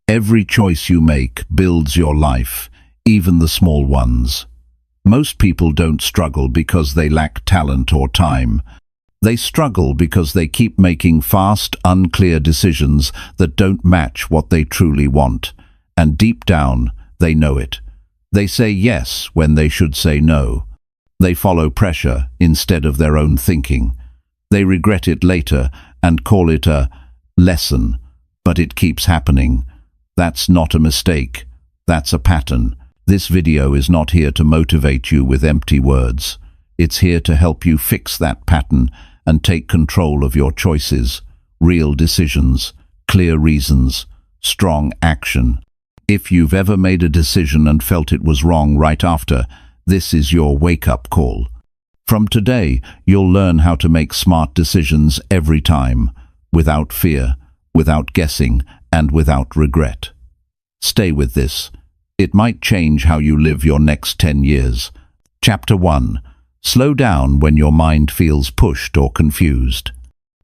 Every choice you make builds your life, even the small ones. Most people don't struggle because they lack talent or time. They struggle because they keep making fast, unclear decisions that don't match what they truly want. And deep down, they know it. They say yes when they should say no. They follow pressure instead of their own thinking. They regret it later and call it a lesson, but it keeps happening. That's not a mistake. That's a pattern. This video is not here to motivate you with empty words. It's here to help you fix that pattern and take control of your choices, real decisions, clear reasons, strong action. If you've ever made a decision and felt it was wrong right after, this is your wake-up call. From today, you'll learn how to make smart decisions every time, without fear, without guessing, and without regret. Stay with this. It might change how you live your next 10 years. Chapter 1. Slow down when your mind feels pushed or confused.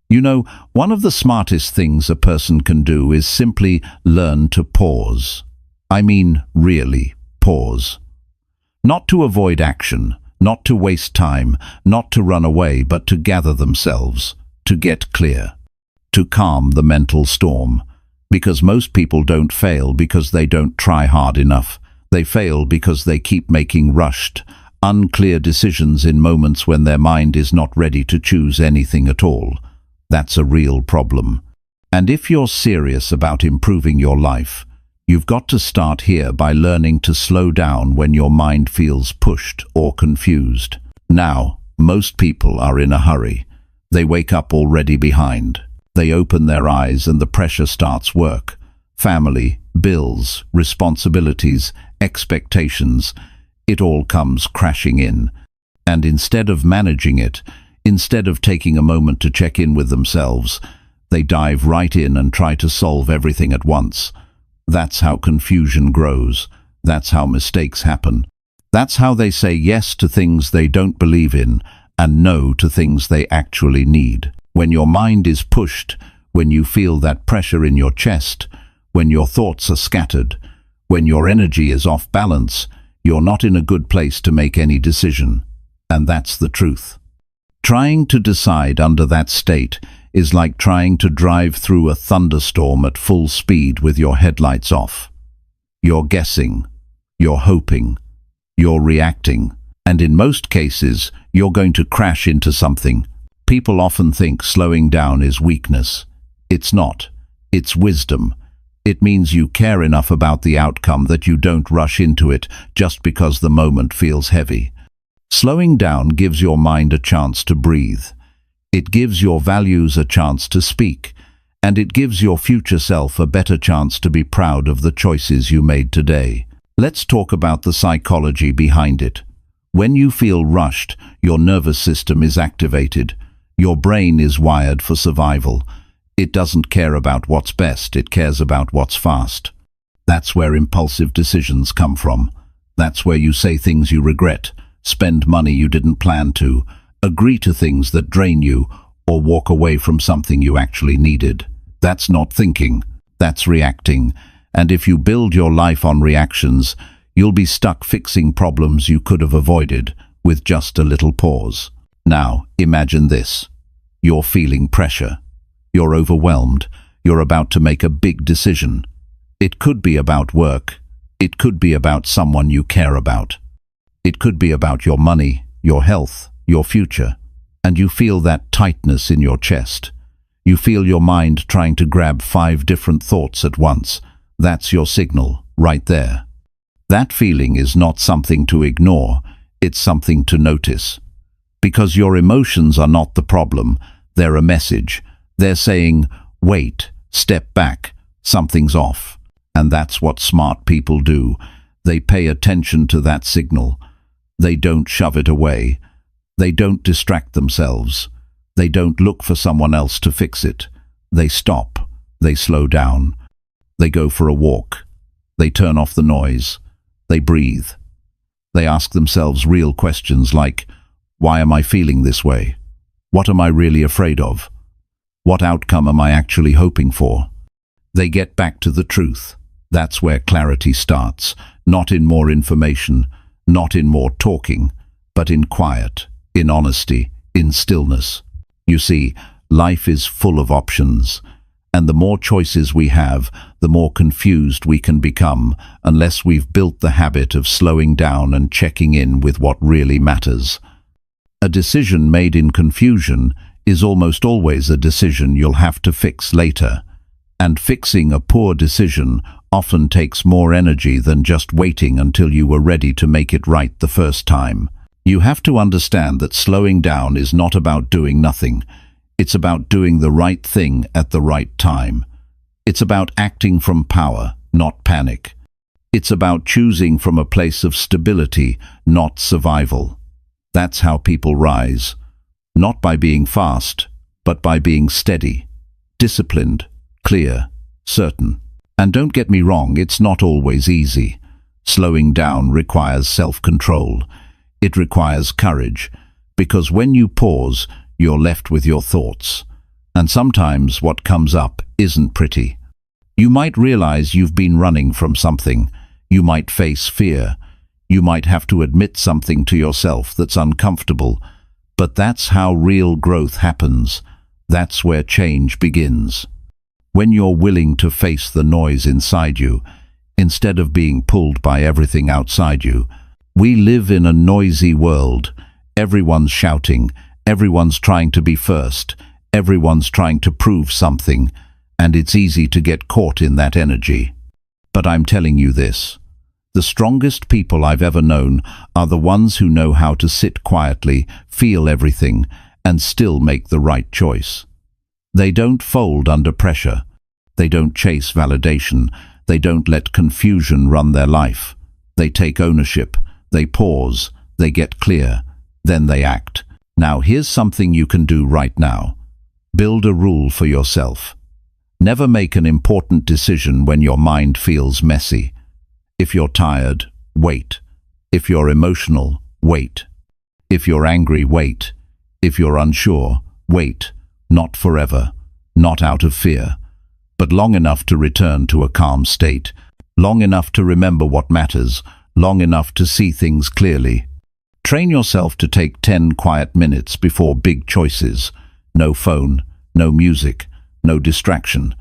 You know, one of the smartest things a person can do is simply learn to pause. I mean, really, pause. Not to avoid action, not to waste time, not to run away, but to gather themselves, to get clear, to calm the mental storm. Because most people don't fail because they don't try hard enough. They fail because they keep making rushed, unclear decisions in moments when their mind is not ready to choose anything at all. That's a real problem. And if you're serious about improving your life, you've got to start here by learning to slow down when your mind feels pushed or confused. Now, most people are in a hurry. They wake up already behind. They open their eyes and the pressure starts work. Family, bills, responsibilities, expectations, it all comes crashing in. And instead of managing it, instead of taking a moment to check in with themselves, they dive right in and try to solve everything at once. That's how confusion grows. That's how mistakes happen. That's how they say yes to things they don't believe in and no to things they actually need. When your mind is pushed, when you feel that pressure in your chest, when your thoughts are scattered, when your energy is off balance, you're not in a good place to make any decision. And that's the truth. Trying to decide under that state is like trying to drive through a thunderstorm at full speed with your headlights off. You're guessing, you're hoping, you're reacting, and in most cases, you're going to crash into something. People often think slowing down is weakness. It's not. It's wisdom. It means you care enough about the outcome that you don't rush into it just because the moment feels heavy. Slowing down gives your mind a chance to breathe. It gives your values a chance to speak, and it gives your future self a better chance to be proud of the choices you made today. Let's talk about the psychology behind it. When you feel rushed, your nervous system is activated. Your brain is wired for survival. It doesn't care about what's best, it cares about what's fast. That's where impulsive decisions come from. That's where you say things you regret, spend money you didn't plan to, agree to things that drain you, or walk away from something you actually needed. That's not thinking, that's reacting. And if you build your life on reactions, you'll be stuck fixing problems you could have avoided with just a little pause. Now, imagine this. You're feeling pressure. You're overwhelmed. You're about to make a big decision. It could be about work. It could be about someone you care about. It could be about your money, your health, your future. And you feel that tightness in your chest. You feel your mind trying to grab 5 different thoughts at once. That's your signal, right there. That feeling is not something to ignore. It's something to notice. Because your emotions are not the problem, they're a message. They're saying, wait, step back, something's off. And that's what smart people do. They pay attention to that signal. They don't shove it away. They don't distract themselves. They don't look for someone else to fix it. They stop. They slow down. They go for a walk. They turn off the noise. They breathe. They ask themselves real questions like, why am I feeling this way? What am I really afraid of? What outcome am I actually hoping for? They get back to the truth. That's where clarity starts, not in more information, not in more talking, but in quiet, in honesty, in stillness. You see, life is full of options, and the more choices we have, the more confused we can become unless we've built the habit of slowing down and checking in with what really matters. A decision made in confusion is almost always a decision you'll have to fix later, and fixing a poor decision often takes more energy than just waiting until you were ready to make it right the first time. You have to understand that slowing down is not about doing nothing. It's about doing the right thing at the right time. It's about acting from power, not panic. It's about choosing from a place of stability, not survival. That's how people rise, not by being fast, but by being steady, disciplined, clear, certain. And don't get me wrong, it's not always easy. Slowing down requires self-control. It requires courage, because when you pause, you're left with your thoughts. And sometimes what comes up isn't pretty. You might realize you've been running from something. You might face fear. You might have to admit something to yourself that's uncomfortable. But that's how real growth happens. That's where change begins. When you're willing to face the noise inside you, instead of being pulled by everything outside you. We live in a noisy world. Everyone's shouting. Everyone's trying to be first. Everyone's trying to prove something. And it's easy to get caught in that energy. But I'm telling you this. The strongest people I've ever known are the ones who know how to sit quietly, feel everything, and still make the right choice. They don't fold under pressure. They don't chase validation. They don't let confusion run their life. They take ownership. They pause. They get clear. Then they act. Now here's something you can do right now. Build a rule for yourself. Never make an important decision when your mind feels messy. If you're tired, wait. If you're emotional, wait. If you're angry, wait. If you're unsure, wait. Not forever, not out of fear, but long enough to return to a calm state, long enough to remember what matters, long enough to see things clearly. Train yourself to take 10 quiet minutes before big choices. No phone, no music, no distraction.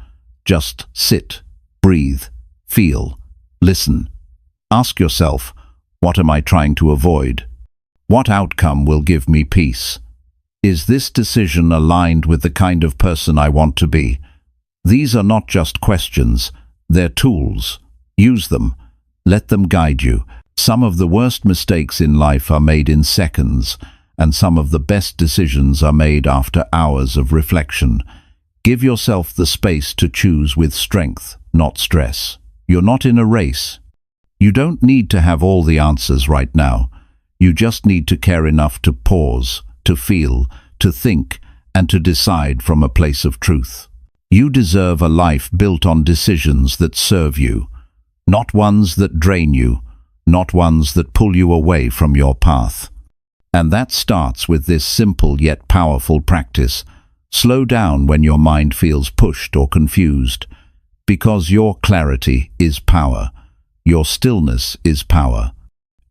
Just sit, breathe, feel, listen. Ask yourself, what am I trying to avoid? What outcome will give me peace? Is this decision aligned with the kind of person I want to be? These are not just questions, they're tools. Use them. Let them guide you. Some of the worst mistakes in life are made in seconds, and some of the best decisions are made after hours of reflection. Give yourself the space to choose with strength, not stress. You're not in a race. You don't need to have all the answers right now. You just need to care enough to pause, to feel, to think, and to decide from a place of truth. You deserve a life built on decisions that serve you, not ones that drain you, not ones that pull you away from your path. And that starts with this simple yet powerful practice. Slow down when your mind feels pushed or confused, because your clarity is power, your stillness is power,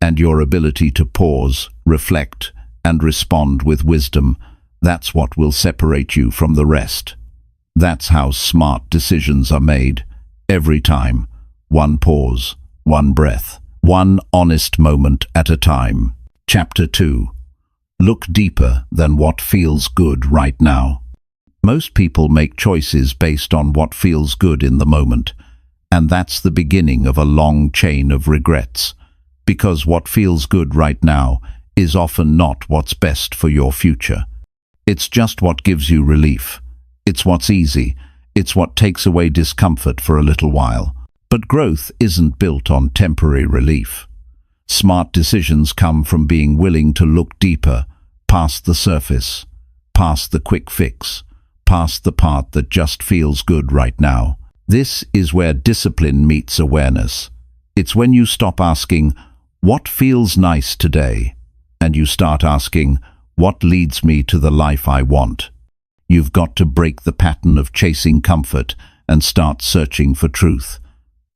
and your ability to pause, reflect, and respond with wisdom, that's what will separate you from the rest. That's how smart decisions are made, every time. One pause, one breath, one honest moment at a time. Chapter 2. Look deeper than what feels good right now. Most people make choices based on what feels good in the moment, and that's the beginning of a long chain of regrets, because what feels good right now is often not what's best for your future. It's just what gives you relief. It's what's easy. It's what takes away discomfort for a little while. But growth isn't built on temporary relief. Smart decisions come from being willing to look deeper, past the surface, past the quick fix, past the part that just feels good right now. This is where discipline meets awareness. It's when you stop asking, what feels nice today? And you start asking, what leads me to the life I want? You've got to break the pattern of chasing comfort and start searching for truth.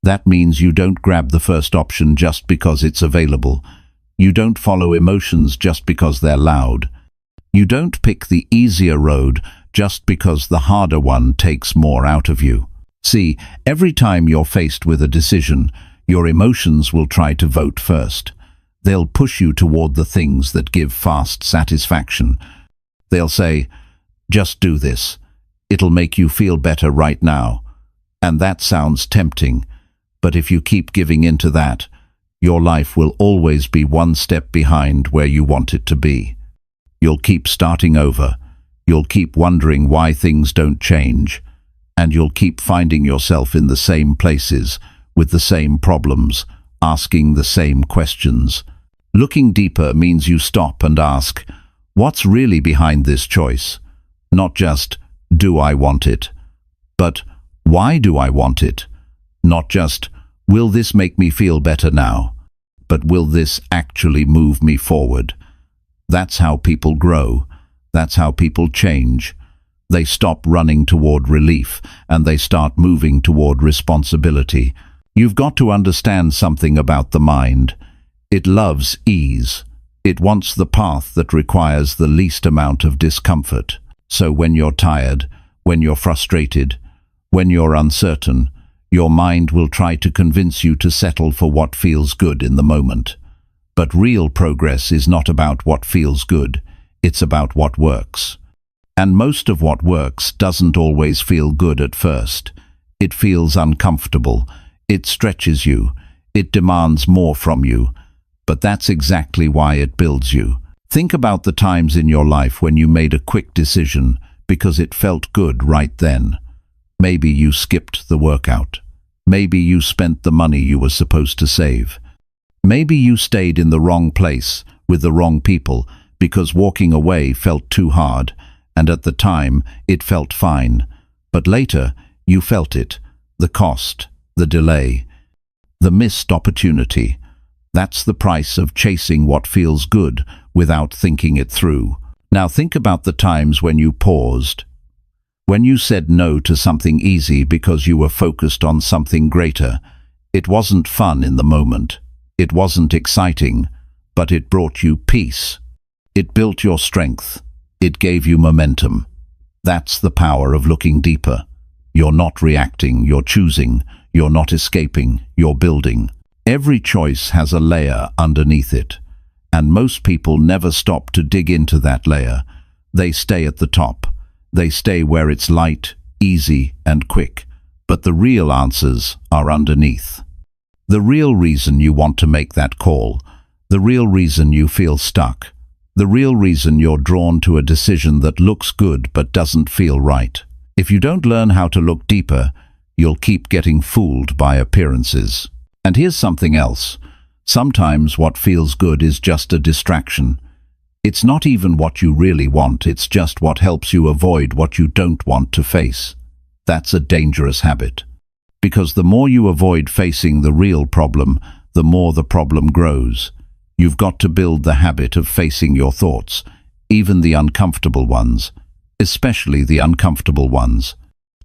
That means you don't grab the first option just because it's available. You don't follow emotions just because they're loud. You don't pick the easier road just because the harder one takes more out of you. See, every time you're faced with a decision, your emotions will try to vote first. They'll push you toward the things that give fast satisfaction. They'll say, just do this. It'll make you feel better right now. And that sounds tempting, but if you keep giving in to that, your life will always be one step behind where you want it to be. You'll keep starting over. You'll keep wondering why things don't change. And you'll keep finding yourself in the same places, with the same problems, asking the same questions. Looking deeper means you stop and ask, what's really behind this choice? Not just, do I want it? But, why do I want it? Not just, will this make me feel better now? But will this actually move me forward? That's how people grow. That's how people change. They stop running toward relief and they start moving toward responsibility. You've got to understand something about the mind. It loves ease. It wants the path that requires the least amount of discomfort. So when you're tired, when you're frustrated, when you're uncertain, your mind will try to convince you to settle for what feels good in the moment. But real progress is not about what feels good. It's about what works. And most of what works doesn't always feel good at first. It feels uncomfortable. It stretches you. It demands more from you. But that's exactly why it builds you. Think about the times in your life when you made a quick decision because it felt good right then. Maybe you skipped the workout. Maybe you spent the money you were supposed to save. Maybe you stayed in the wrong place with the wrong people because walking away felt too hard, and at the time it felt fine. But later you felt it, the cost, the delay, the missed opportunity. That's the price of chasing what feels good without thinking it through. Now think about the times when you paused, when you said no to something easy because you were focused on something greater. It wasn't fun in the moment. It wasn't exciting, but it brought you peace. It built your strength. It gave you momentum. That's the power of looking deeper. You're not reacting, you're choosing. You're not escaping, you're building. Every choice has a layer underneath it, and most people never stop to dig into that layer. They stay at the top. They stay where it's light, easy, and quick. But the real answers are underneath. The real reason you want to make that call, the real reason you feel stuck, the real reason you're drawn to a decision that looks good but doesn't feel right. If you don't learn how to look deeper, you'll keep getting fooled by appearances. And here's something else. Sometimes what feels good is just a distraction. It's not even what you really want, it's just what helps you avoid what you don't want to face. That's a dangerous habit. Because the more you avoid facing the real problem, the more the problem grows. You've got to build the habit of facing your thoughts, even the uncomfortable ones, especially the uncomfortable ones,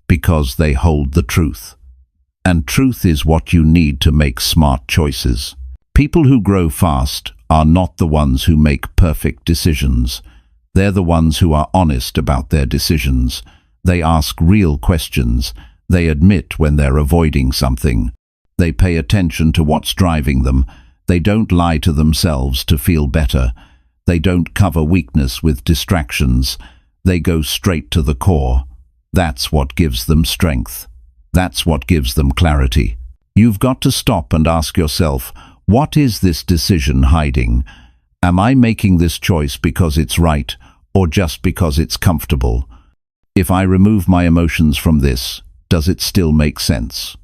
because they hold the truth. And truth is what you need to make smart choices. People who grow fast are not the ones who make perfect decisions. They're the ones who are honest about their decisions. They ask real questions. They admit when they're avoiding something. They pay attention to what's driving them. They don't lie to themselves to feel better. They don't cover weakness with distractions. They go straight to the core. That's what gives them strength. That's what gives them clarity. You've got to stop and ask yourself, what is this decision hiding? Am I making this choice because it's right or just because it's comfortable? If I remove my emotions from this, does it still make sense?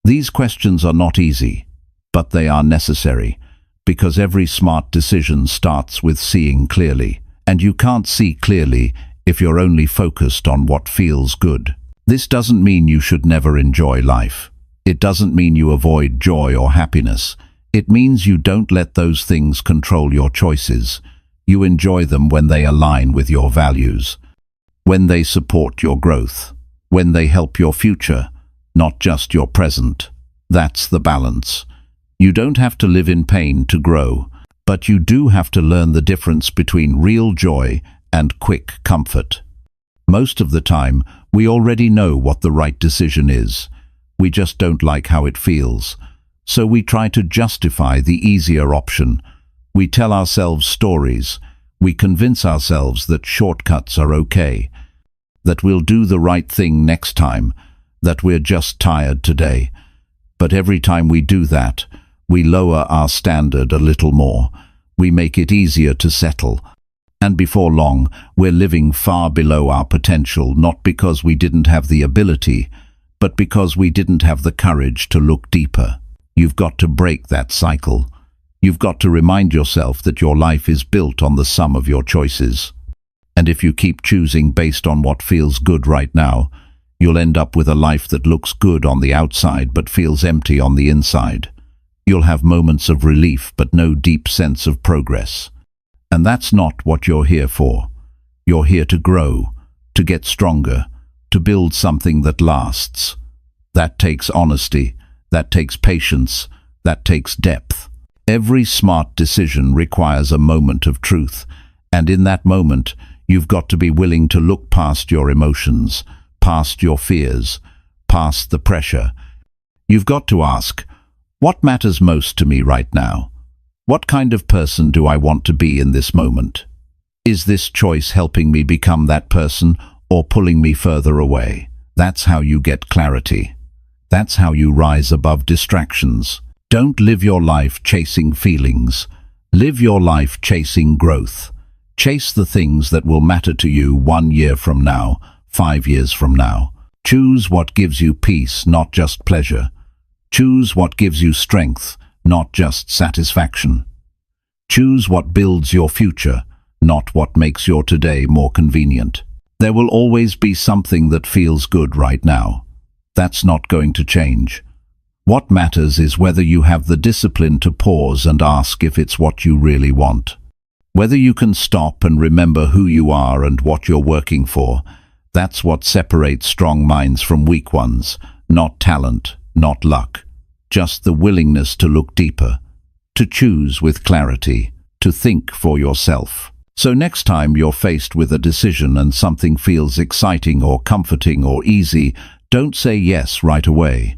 These questions are not easy, but they are necessary, because every smart decision starts with seeing clearly, and you can't see clearly if you're only focused on what feels good. This doesn't mean you should never enjoy life. It doesn't mean you avoid joy or happiness. It means you don't let those things control your choices. You enjoy them when they align with your values, when they support your growth, when they help your future, not just your present. That's the balance. You don't have to live in pain to grow, but you do have to learn the difference between real joy and quick comfort. Most of the time, we already know what the right decision is. We just don't like how it feels. So we try to justify the easier option. We tell ourselves stories. We convince ourselves that shortcuts are okay, that we'll do the right thing next time, that we're just tired today. But every time we do that, we lower our standard a little more. We make it easier to settle. And before long, we're living far below our potential, not because we didn't have the ability, but because we didn't have the courage to look deeper. You've got to break that cycle. You've got to remind yourself that your life is built on the sum of your choices. And if you keep choosing based on what feels good right now, you'll end up with a life that looks good on the outside but feels empty on the inside. You'll have moments of relief but no deep sense of progress. And that's not what you're here for. You're here to grow, to get stronger, to build something that lasts. That takes honesty, that takes patience, that takes depth. Every smart decision requires a moment of truth, and in that moment, you've got to be willing to look past your emotions, past your fears, past the pressure. You've got to ask, what matters most to me right now? What kind of person do I want to be in this moment? Is this choice helping me become that person or pulling me further away? That's how you get clarity. That's how you rise above distractions. Don't live your life chasing feelings. Live your life chasing growth. Chase the things that will matter to you 1 year from now, 5 years from now. Choose what gives you peace, not just pleasure. Choose what gives you strength, not just satisfaction. Choose what builds your future, not what makes your today more convenient. There will always be something that feels good right now. That's not going to change. What matters is whether you have the discipline to pause and ask if it's what you really want. Whether you can stop and remember who you are and what you're working for. That's what separates strong minds from weak ones. Not talent, not luck. Just the willingness to look deeper, to choose with clarity, to think for yourself. So next time you're faced with a decision and something feels exciting or comforting or easy, don't say yes right away.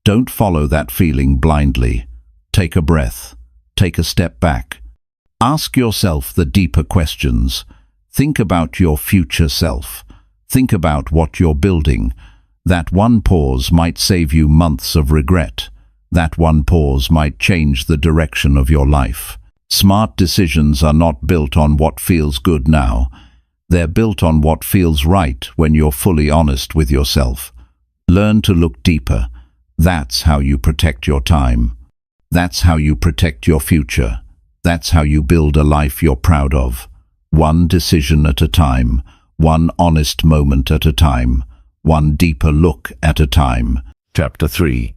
Don't follow that feeling blindly. Take a breath. Take a step back. Ask yourself the deeper questions. Think about your future self. Think about what you're building. That one pause might save you months of regret. That one pause might change the direction of your life. Smart decisions are not built on what feels good now. They're built on what feels right when you're fully honest with yourself. Learn to look deeper. That's how you protect your time. That's how you protect your future. That's how you build a life you're proud of. One decision at a time. One honest moment at a time. One deeper look at a time. Chapter 3.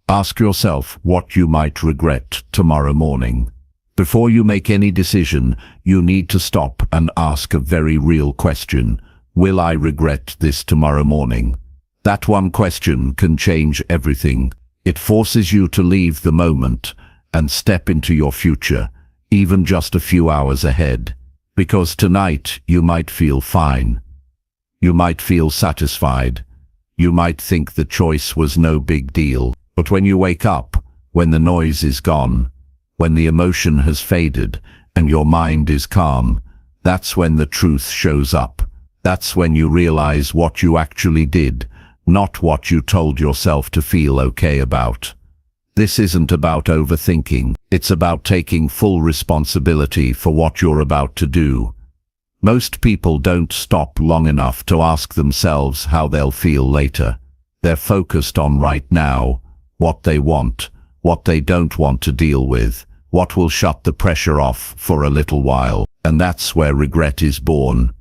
Ask yourself what you might regret tomorrow morning. Before you make any decision, you need to stop and ask a very real question. Will I regret this tomorrow morning? That one question can change everything. It forces you to leave the moment and step into your future, even just a few hours ahead. Because tonight you might feel fine. You might feel satisfied. You might think the choice was no big deal. But when you wake up, when the noise is gone, when the emotion has faded and your mind is calm, that's when the truth shows up. That's when you realize what you actually did, not what you told yourself to feel okay about. This isn't about overthinking. It's about taking full responsibility for what you're about to do. Most people don't stop long enough to ask themselves how they'll feel later. They're focused on right now, what they want, what they don't want to deal with, what will shut the pressure off for a little while, and that's where regret is born.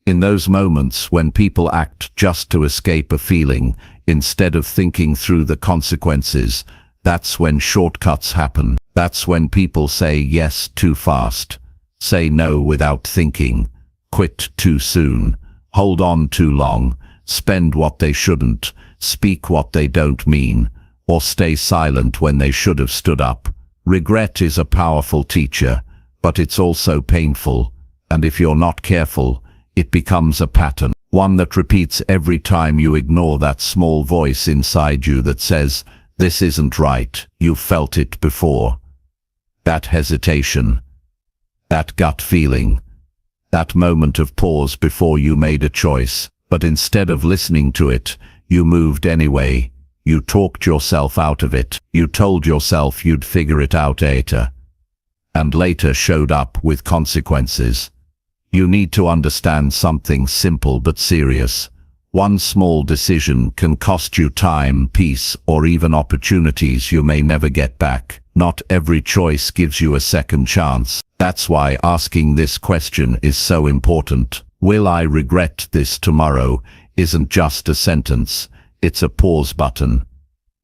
In those moments when people act just to escape a feeling, instead of thinking through the consequences, that's when shortcuts happen. That's when people say yes too fast, say no without thinking, quit too soon, hold on too long, spend what they shouldn't, speak what they don't mean, or stay silent when they should have stood up. Regret is a powerful teacher, but it's also painful, and if you're not careful, it becomes a pattern, one that repeats every time you ignore that small voice inside you that says, "This isn't right." You've felt it before. That hesitation, that gut feeling, that moment of pause before you made a choice, but instead of listening to it, you moved anyway. You talked yourself out of it. You told yourself you'd figure it out later, and later showed up with consequences. You need to understand something simple but serious. One small decision can cost you time, peace, or even opportunities you may never get back. Not every choice gives you a second chance. That's why asking this question is so important. Will I regret this tomorrow? Isn't just a sentence. It's a pause button.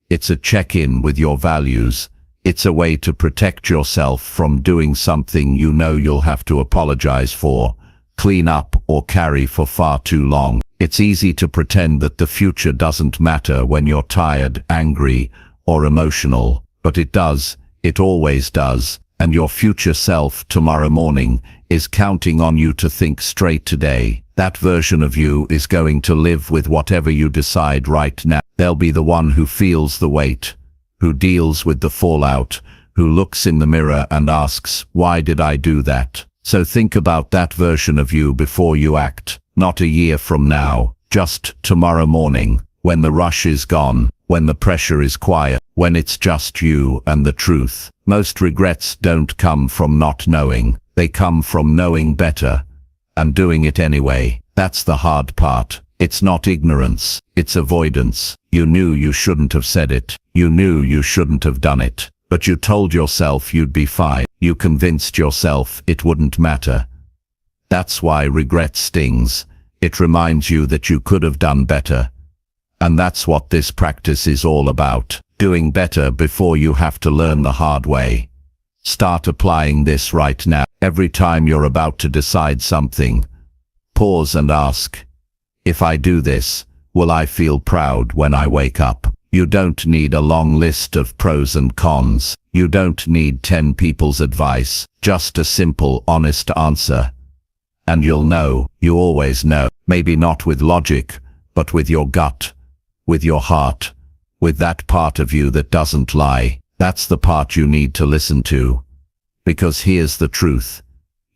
It's a check-in with your values. It's a way to protect yourself from doing something you know you'll have to apologize for, clean up, or carry for far too long. It's easy to pretend that the future doesn't matter when you're tired, angry, or emotional, but it does. It always does. And your future self tomorrow morning is counting on you to think straight today. That version of you is going to live with whatever you decide right now. They'll be the one who feels the weight, who deals with the fallout, who looks in the mirror and asks, "Why did I do that?" So think about that version of you before you act. Not a year from now, just tomorrow morning, when the rush is gone, when the pressure is quiet, when it's just you and the truth. Most regrets don't come from not knowing. They come from knowing better and doing it anyway. That's the hard part. It's not ignorance, it's avoidance. You knew you shouldn't have said it. You knew you shouldn't have done it. But you told yourself you'd be fine. You convinced yourself it wouldn't matter. That's why regret stings. It reminds you that you could have done better. And that's what this practice is all about. Doing better before you have to learn the hard way. Start applying this right now. Every time you're about to decide something, pause and ask, "If I do this, will I feel proud when I wake up?" You don't need a long list of pros and cons. You don't need 10 people's advice. Just a simple, honest answer. And you'll know. You always know. Maybe not with logic, but with your gut, with your heart, with that part of you that doesn't lie. That's the part you need to listen to. Because here's the truth.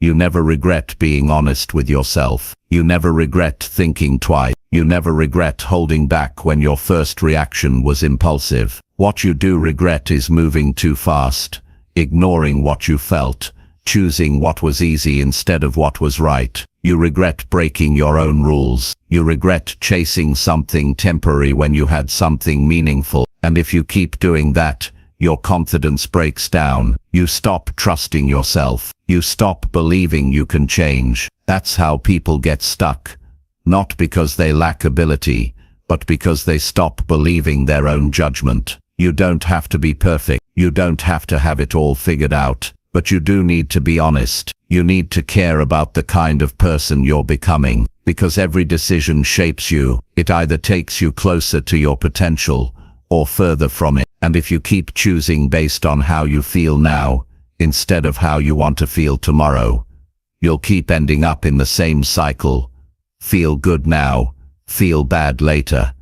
You never regret being honest with yourself. You never regret thinking twice. You never regret holding back when your first reaction was impulsive. What you do regret is moving too fast, ignoring what you felt, choosing what was easy instead of what was right. You regret breaking your own rules. You regret chasing something temporary when you had something meaningful. And if you keep doing that, your confidence breaks down. You stop trusting yourself. You stop believing you can change. That's how people get stuck. Not because they lack ability, but because they stop believing their own judgment. You don't have to be perfect. You don't have to have it all figured out. But you do need to be honest. You need to care about the kind of person you're becoming. Because every decision shapes you. It either takes you closer to your potential or further from it. And if you keep choosing based on how you feel now, instead of how you want to feel tomorrow, you'll keep ending up in the same cycle. Feel good now, feel bad later.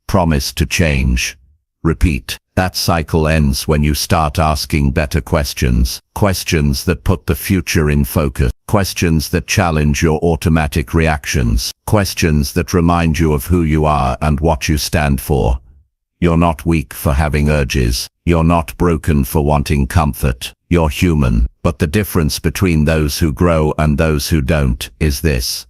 Promise to change. Repeat. That cycle ends when you start asking better questions. Questions that put the future in focus. Questions that challenge your automatic reactions. Questions that remind you of who you are and what you stand for. You're not weak for having urges. You're not broken for wanting comfort. You're human. But the difference between those who grow and those who don't is this.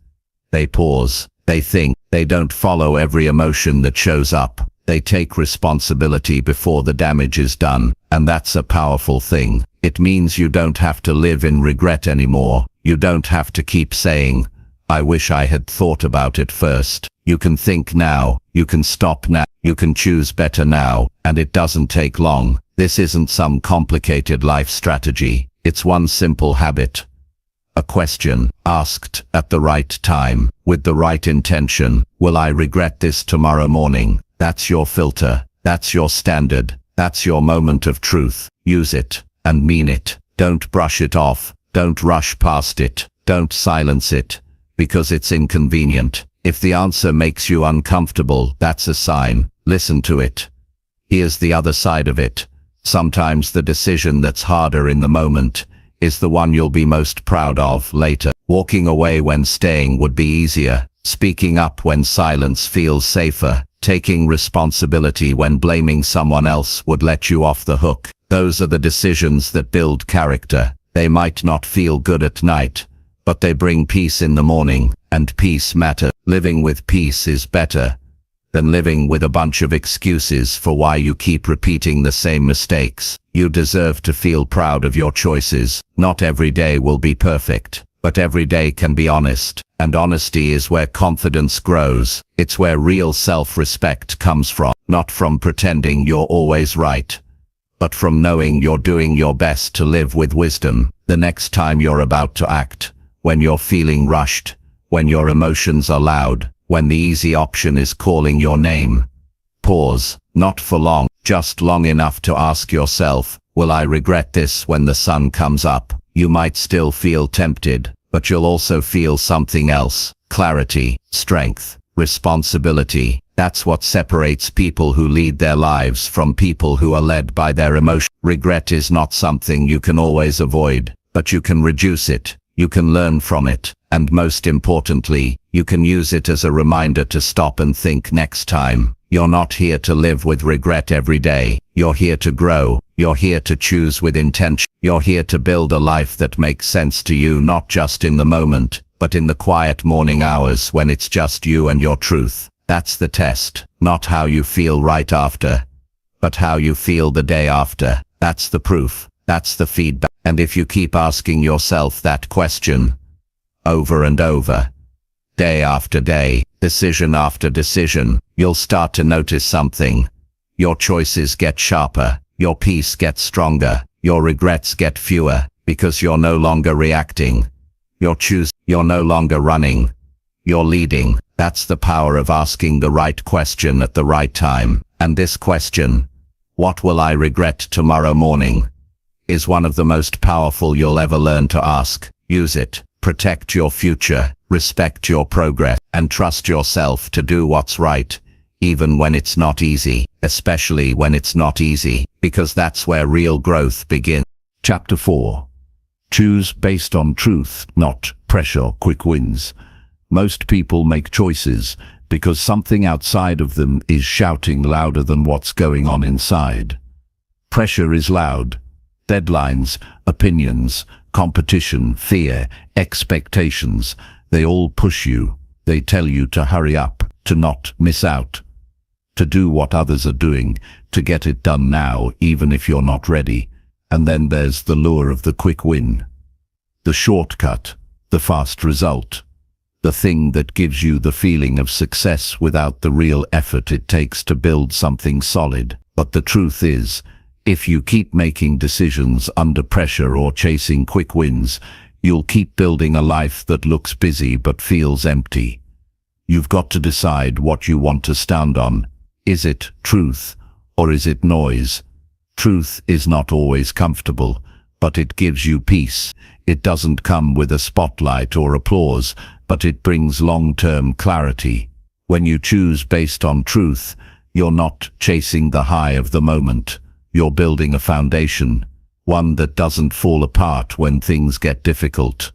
They pause. They think. They don't follow every emotion that shows up. They take responsibility before the damage is done. And that's a powerful thing. It means you don't have to live in regret anymore. You don't have to keep saying, "I wish I had thought about it first." You can think now. You can stop now. You can choose better now. And it doesn't take long. This isn't some complicated life strategy. It's one simple habit. A question, asked at the right time, with the right intention. Will I regret this tomorrow morning? That's your filter. That's your standard. That's your moment of truth. Use it and mean it. Don't brush it off. Don't rush past it. Don't silence it because it's inconvenient. If the answer makes you uncomfortable, that's a sign. Listen to it. Here's the other side of it. Sometimes the decision that's harder in the moment is the one you'll be most proud of later. Walking away when staying would be easier. Speaking up when silence feels safer. Taking responsibility when blaming someone else would let you off the hook. Those are the decisions that build character. They might not feel good at night, but they bring peace in the morning, and peace matters. Living with peace is better than living with a bunch of excuses for why you keep repeating the same mistakes. You deserve to feel proud of your choices. Not every day will be perfect, but every day can be honest. And honesty is where confidence grows. It's where real self-respect comes from. Not from pretending you're always right, but from knowing you're doing your best to live with wisdom. The next time you're about to act, when you're feeling rushed, when your emotions are loud, when the easy option is calling your name, pause. Not for long, just long enough to ask yourself, will I regret this when the sun comes up? You might still feel tempted, but you'll also feel something else. Clarity, strength, responsibility. That's what separates people who lead their lives from people who are led by their emotions. Regret is not something you can always avoid, but you can reduce it. You can learn from it. And most importantly, you can use it as a reminder to stop and think next time. You're not here to live with regret every day. You're here to grow. You're here to choose with intention. You're here to build a life that makes sense to you, not just in the moment, but in the quiet morning hours when it's just you and your truth. That's the test. Not how you feel right after, but how you feel the day after. That's the proof. That's the feedback. And if you keep asking yourself that question over and over, day after day, decision after decision, you'll start to notice something. Your choices get sharper. Your peace gets stronger. Your regrets get fewer because you're no longer reacting. You're no longer running. You're leading. That's the power of asking the right question at the right time. And this question, what will I regret tomorrow morning, is one of the most powerful you'll ever learn to ask. Use it. Protect your future, respect your progress, and trust yourself to do what's right, even when it's not easy, especially when it's not easy, because that's where real growth begins. Chapter 4. Choose based on truth, not pressure. Quick wins. Most people make choices because something outside of them is shouting louder than what's going on inside. Pressure is loud. Deadlines, opinions, competition, fear, expectations, they all push you. They tell you to hurry up, to not miss out, to do what others are doing, to get it done now, even if you're not ready. And then there's the lure of the quick win. The shortcut, the fast result, the thing that gives you the feeling of success without the real effort it takes to build something solid. But the truth is, if you keep making decisions under pressure or chasing quick wins, you'll keep building a life that looks busy but feels empty. You've got to decide what you want to stand on. Is it truth or is it noise? Truth is not always comfortable, but it gives you peace. It doesn't come with a spotlight or applause, but it brings long-term clarity. When you choose based on truth, you're not chasing the high of the moment. You're building a foundation, one that doesn't fall apart when things get difficult.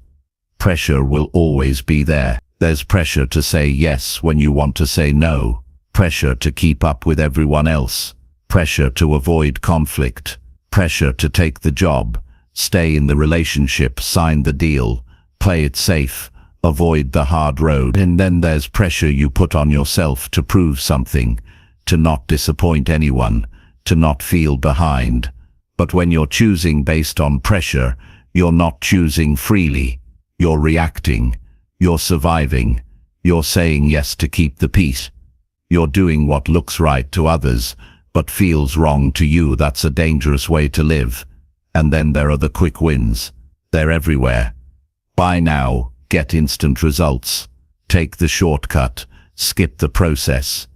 Pressure will always be there. There's pressure to say yes when you want to say no. Pressure to keep up with everyone else. Pressure to avoid conflict. Pressure to take the job, stay in the relationship, sign the deal, play it safe, avoid the hard road. And then there's pressure you put on yourself to prove something, to not disappoint anyone, to not feel behind. But when you're choosing based on pressure, you're not choosing freely. You're reacting. You're surviving. You're saying yes to keep the peace. You're doing what looks right to others, but feels wrong to you. That's a dangerous way to live. And then there are the quick wins. They're everywhere. Buy now, get instant results. Take the shortcut, skip the process.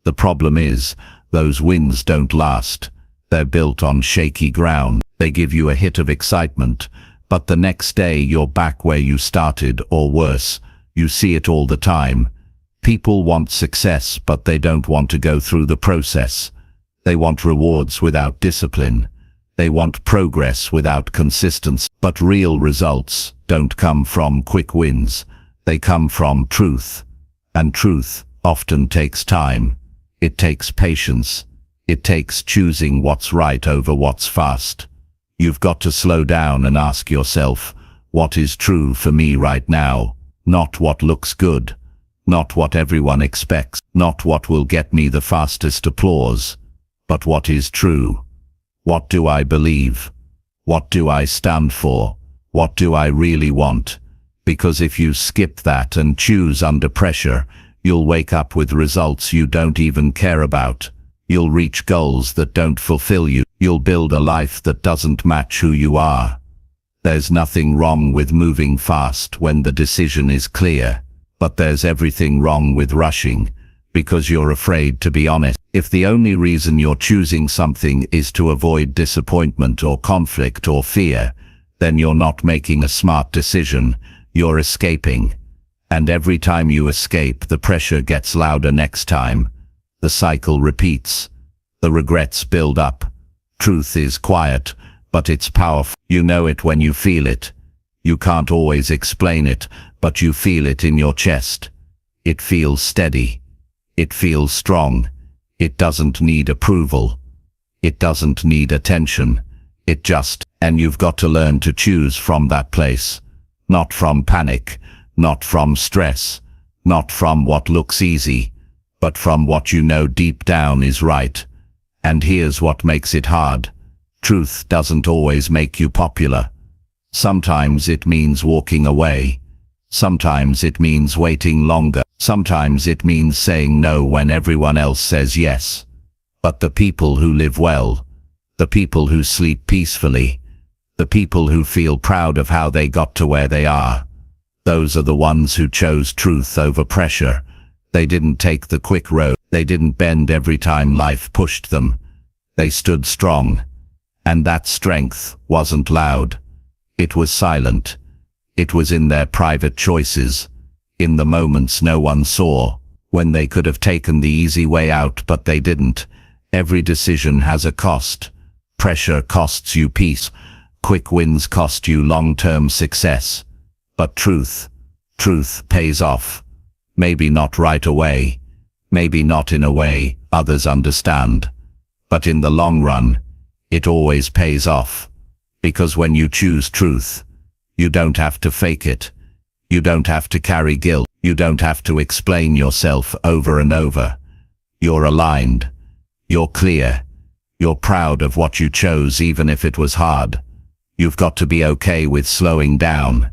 The problem is, those wins don't last. They're built on shaky ground. They give you a hit of excitement, but the next day you're back where you started, or worse. You see it all the time. People want success, but they don't want to go through the process. They want rewards without discipline. They want progress without consistency. But real results don't come from quick wins. They come from truth. And truth often takes time. It takes patience. It takes choosing what's right over what's fast. You've got to slow down and ask yourself, what is true for me right now? Not what looks good. Not what everyone expects. Not what will get me the fastest applause. But what is true? What do I believe? What do I stand for? What do I really want? Because if you skip that and choose under pressure, you'll wake up with results you don't even care about. You'll reach goals that don't fulfill you. You'll build a life that doesn't match who you are. There's nothing wrong with moving fast when the decision is clear, but there's everything wrong with rushing, because you're afraid to be honest. If the only reason you're choosing something is to avoid disappointment or conflict or fear, then you're not making a smart decision, you're escaping. And every time you escape, the pressure gets louder next time. The cycle repeats. The regrets build up. Truth is quiet, but it's powerful. You know it when you feel it. You can't always explain it, but you feel it in your chest. It feels steady. It feels strong. It doesn't need approval. It doesn't need attention. It just, and you've got to learn to choose from that place. Not from panic, not from stress, not from what looks easy, but from what you know deep down is right. And here's what makes it hard. Truth doesn't always make you popular. Sometimes it means walking away. Sometimes it means waiting longer. Sometimes it means saying no when everyone else says yes. But the people who live well, the people who sleep peacefully, the people who feel proud of how they got to where they are, those are the ones who chose truth over pressure. They didn't take the quick road. They didn't bend every time life pushed them. They stood strong. And that strength wasn't loud. It was silent. It was in their private choices, in the moments no one saw, when they could have taken the easy way out but they didn't. Every decision has a cost. Pressure costs you peace. Quick wins cost you long-term success. But truth pays off. Maybe not right away. Maybe not in a way others understand. But in the long run, it always pays off. Because when you choose truth, you don't have to fake it. You don't have to carry guilt. You don't have to explain yourself over and over. You're aligned. You're clear. You're proud of what you chose even if it was hard. You've got to be okay with slowing down.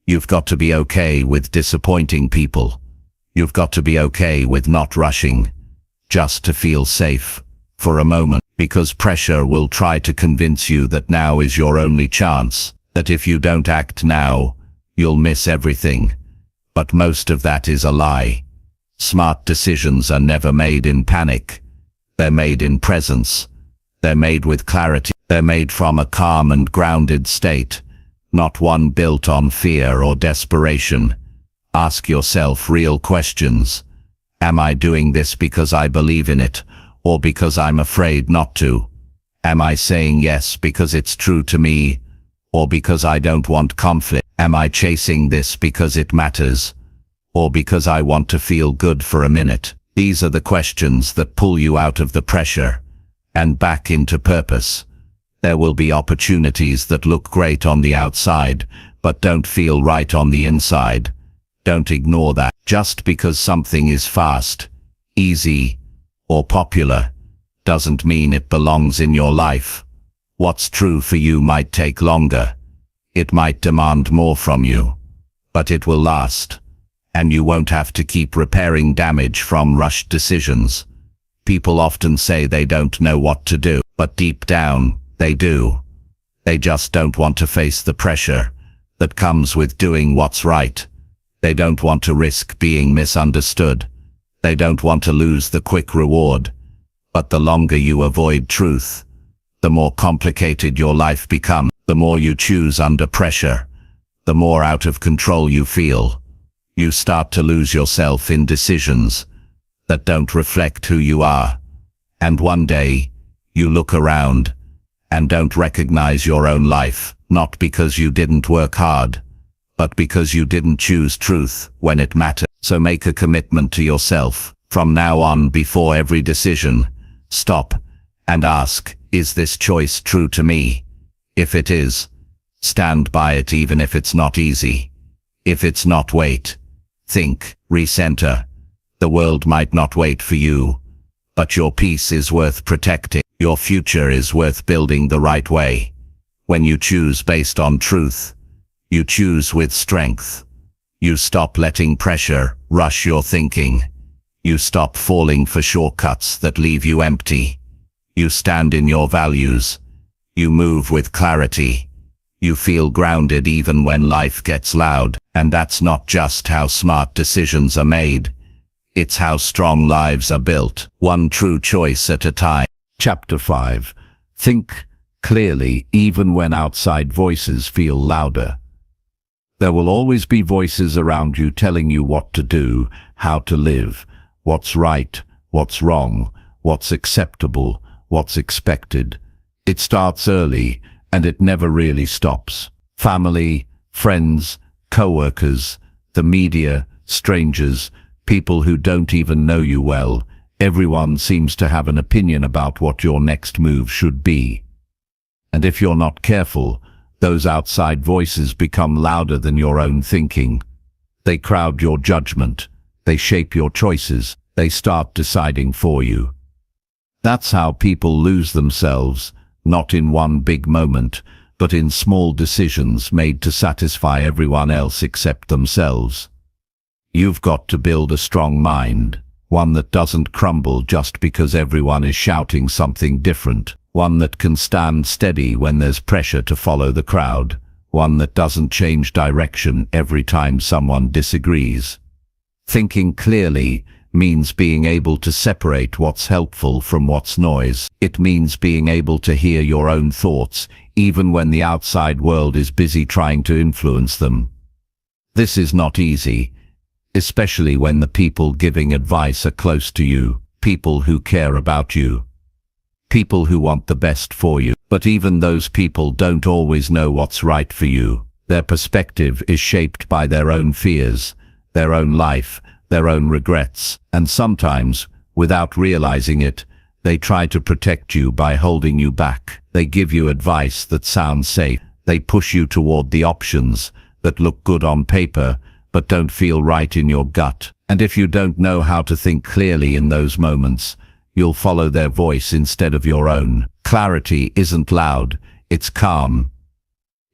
You've got to be okay with disappointing people. You've got to be okay with not rushing, just to feel safe for a moment, because pressure will try to convince you that now is your only chance, that if you don't act now, you'll miss everything. But most of that is a lie. Smart decisions are never made in panic. They're made in presence. They're made with clarity. They're made from a calm and grounded state, not one built on fear or desperation. Ask yourself real questions. Am I doing this because I believe in it, or because I'm afraid not to? Am I saying yes because it's true to me, or because I don't want conflict? Am I chasing this because it matters, or because I want to feel good for a minute? These are the questions that pull you out of the pressure and back into purpose. There will be opportunities that look great on the outside, but don't feel right on the inside. Don't ignore that. Just because something is fast, easy, or popular, doesn't mean it belongs in your life. What's true for you might take longer. It might demand more from you, but it will last. And you won't have to keep repairing damage from rushed decisions. People often say they don't know what to do, but deep down, they do. They just don't want to face the pressure that comes with doing what's right. They don't want to risk being misunderstood. They don't want to lose the quick reward. But the longer you avoid truth, the more complicated your life becomes. The more you choose under pressure, the more out of control you feel. You start to lose yourself in decisions that don't reflect who you are. And one day, you look around and don't recognize your own life, not because you didn't work hard, but because you didn't choose truth when it mattered. So make a commitment to yourself. From now on, before every decision, stop and ask, is this choice true to me? If it is, stand by it even if it's not easy. If it's not, wait. Think, recenter. The world might not wait for you, but your peace is worth protecting. Your future is worth building the right way. When you choose based on truth, you choose with strength. You stop letting pressure rush your thinking. You stop falling for shortcuts that leave you empty. You stand in your values. You move with clarity. You feel grounded even when life gets loud. And that's not just how smart decisions are made. It's how strong lives are built, one true choice at a time. Chapter 5. Think clearly even when outside voices feel louder. There will always be voices around you telling you what to do, how to live, what's right, what's wrong, what's acceptable, what's expected. It starts early, and it never really stops. Family, friends, co-workers, the media, strangers, people who don't even know you well. Everyone seems to have an opinion about what your next move should be. And if you're not careful, those outside voices become louder than your own thinking. They crowd your judgment. They shape your choices. They start deciding for you. That's how people lose themselves, not in one big moment, but in small decisions made to satisfy everyone else except themselves. You've got to build a strong mind, one that doesn't crumble just because everyone is shouting something different, one that can stand steady when there's pressure to follow the crowd, one that doesn't change direction every time someone disagrees. Thinking clearly means being able to separate what's helpful from what's noise. It means being able to hear your own thoughts, even when the outside world is busy trying to influence them. This is not easy, especially when the people giving advice are close to you, people who care about you, people who want the best for you. But even those people don't always know what's right for you. Their perspective is shaped by their own fears, their own life, their own regrets, and sometimes, without realizing it, they try to protect you by holding you back. They give you advice that sounds safe. They push you toward the options that look good on paper, but don't feel right in your gut. And if you don't know how to think clearly in those moments, you'll follow their voice instead of your own. Clarity isn't loud, it's calm.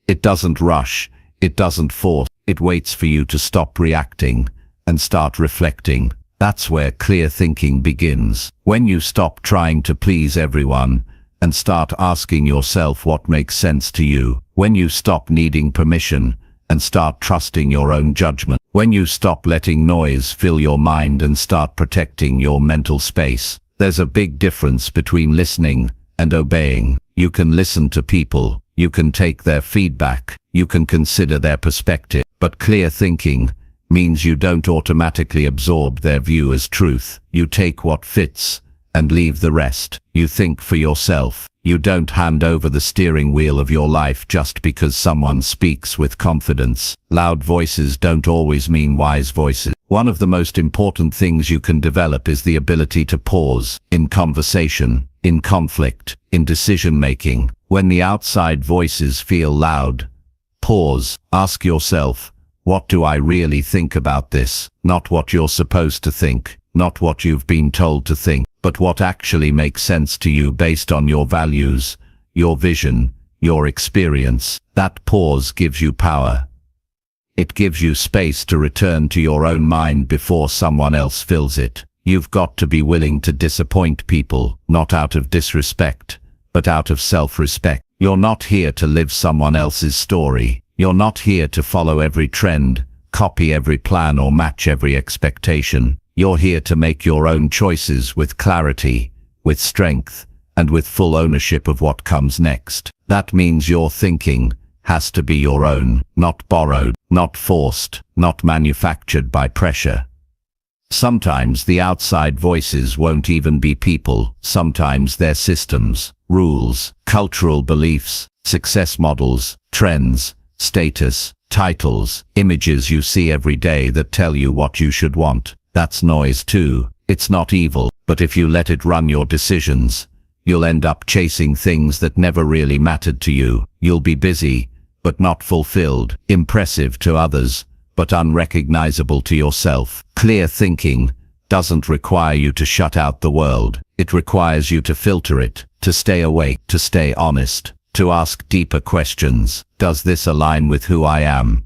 It doesn't rush, it doesn't force, it waits for you to stop reacting and start reflecting. That's where clear thinking begins. When you stop trying to please everyone and start asking yourself what makes sense to you. When you stop needing permission and start trusting your own judgment. When you stop letting noise fill your mind and start protecting your mental space. There's a big difference between listening and obeying. You can listen to people, you can take their feedback, you can consider their perspective, but clear thinking means you don't automatically absorb their view as truth. You take what fits and leave the rest. You think for yourself. You don't hand over the steering wheel of your life just because someone speaks with confidence. Loud voices don't always mean wise voices. One of the most important things you can develop is the ability to pause in conversation, in conflict, in decision-making. When the outside voices feel loud, pause. Ask yourself, what do I really think about this? Not what you're supposed to think, not what you've been told to think, but what actually makes sense to you based on your values, your vision, your experience. That pause gives you power. It gives you space to return to your own mind before someone else fills it. You've got to be willing to disappoint people, not out of disrespect, but out of self-respect. You're not here to live someone else's story. You're not here to follow every trend, copy every plan, or match every expectation. You're here to make your own choices with clarity, with strength, and with full ownership of what comes next. That means your thinking has to be your own, not borrowed, not forced, not manufactured by pressure. Sometimes the outside voices won't even be people. Sometimes they're systems, rules, cultural beliefs, success models, trends, status, titles, images you see every day that tell you what you should want. That's noise too. It's not evil, but if you let it run your decisions, you'll end up chasing things that never really mattered to you. You'll be busy, but not fulfilled, impressive to others, but unrecognizable to yourself. Clear thinking doesn't require you to shut out the world. It requires you to filter it, to stay awake, to stay honest, to ask deeper questions. Does this align with who I am?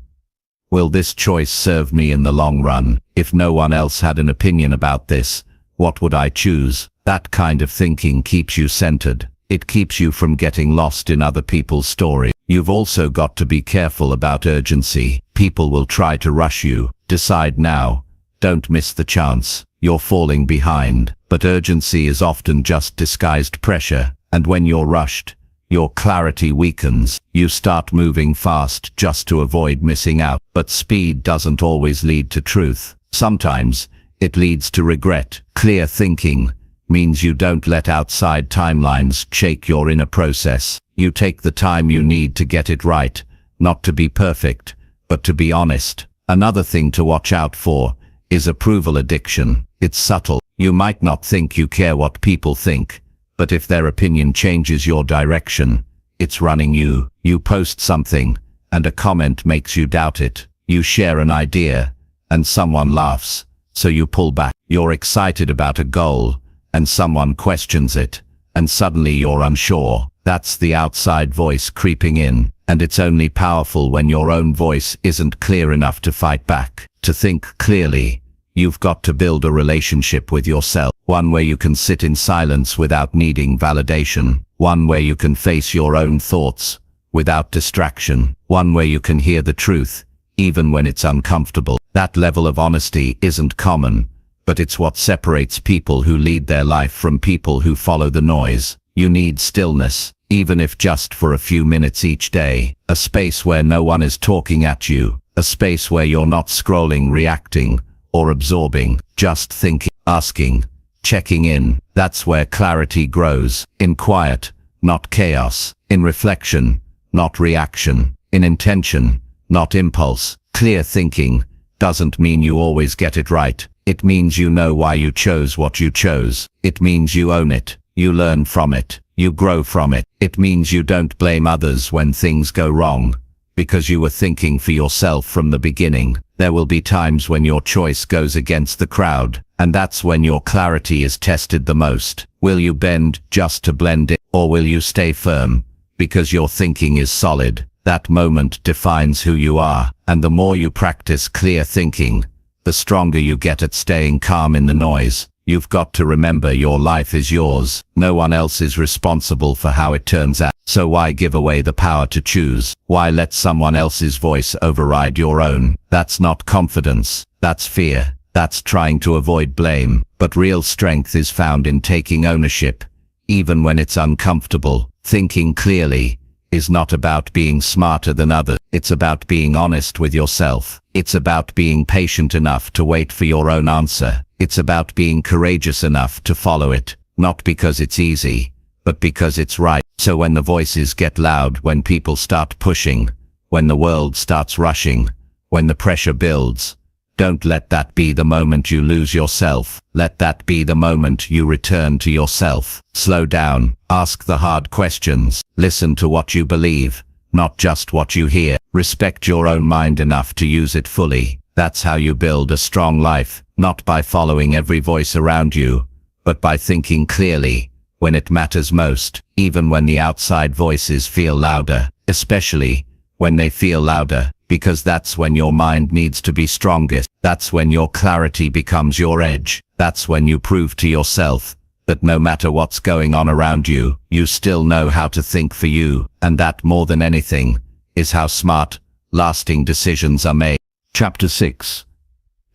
Will this choice serve me in the long run? If no one else had an opinion about this, what would I choose? That kind of thinking keeps you centered. It keeps you from getting lost in other people's story. You've also got to be careful about urgency. People will try to rush you. Decide now. Don't miss the chance. You're falling behind. But urgency is often just disguised pressure. And when you're rushed, your clarity weakens. You start moving fast just to avoid missing out. But speed doesn't always lead to truth. Sometimes it leads to regret. Clear thinking means you don't let outside timelines shake your inner process. You take the time you need to get it right, not to be perfect, but to be honest. Another thing to watch out for is approval addiction. It's subtle. You might not think you care what people think, but if their opinion changes your direction, it's running you. You post something, and a comment makes you doubt it. You share an idea, and someone laughs, so you pull back. You're excited about a goal, and someone questions it, and suddenly you're unsure. That's the outside voice creeping in, and it's only powerful when your own voice isn't clear enough to fight back. To think clearly, you've got to build a relationship with yourself, one where you can sit in silence without needing validation, one where you can face your own thoughts without distraction, one where you can hear the truth, even when it's uncomfortable. That level of honesty isn't common, but it's what separates people who lead their life from people who follow the noise. You need stillness, even if just for a few minutes each day, a space where no one is talking at you, a space where you're not scrolling, reacting, or absorbing, just thinking, asking, checking in. That's where clarity grows, in quiet, not chaos, in reflection, not reaction, in intention, not impulse. Clear thinking doesn't mean you always get it right. It means you know why you chose what you chose. It means you own it. You learn from it. You grow from it. It means you don't blame others when things go wrong, because you were thinking for yourself from the beginning. There will be times when your choice goes against the crowd, and that's when your clarity is tested the most. Will you bend just to blend in, or will you stay firm because your thinking is solid? That moment defines who you are, and the more you practice clear thinking, the stronger you get at staying calm in the noise. You've got to remember your life is yours. No one else is responsible for how it turns out. So why give away the power to choose? Why let someone else's voice override your own? That's not confidence. That's fear. That's trying to avoid blame. But real strength is found in taking ownership, even when it's uncomfortable. Thinking clearly is not about being smarter than others. It's about being honest with yourself. It's about being patient enough to wait for your own answer. It's about being courageous enough to follow it, not because it's easy, but because it's right. So when the voices get loud, when people start pushing, when the world starts rushing, when the pressure builds, don't let that be the moment you lose yourself. Let that be the moment you return to yourself. Slow down. Ask the hard questions. Listen to what you believe, not just what you hear. Respect your own mind enough to use it fully. That's how you build a strong life, not by following every voice around you, but by thinking clearly when it matters most, even when the outside voices feel louder, especially when they feel louder, because that's when your mind needs to be strongest. That's when your clarity becomes your edge. That's when you prove to yourself that no matter what's going on around you, you still know how to think for you, and that more than anything is how smart, lasting decisions are made. Chapter 6.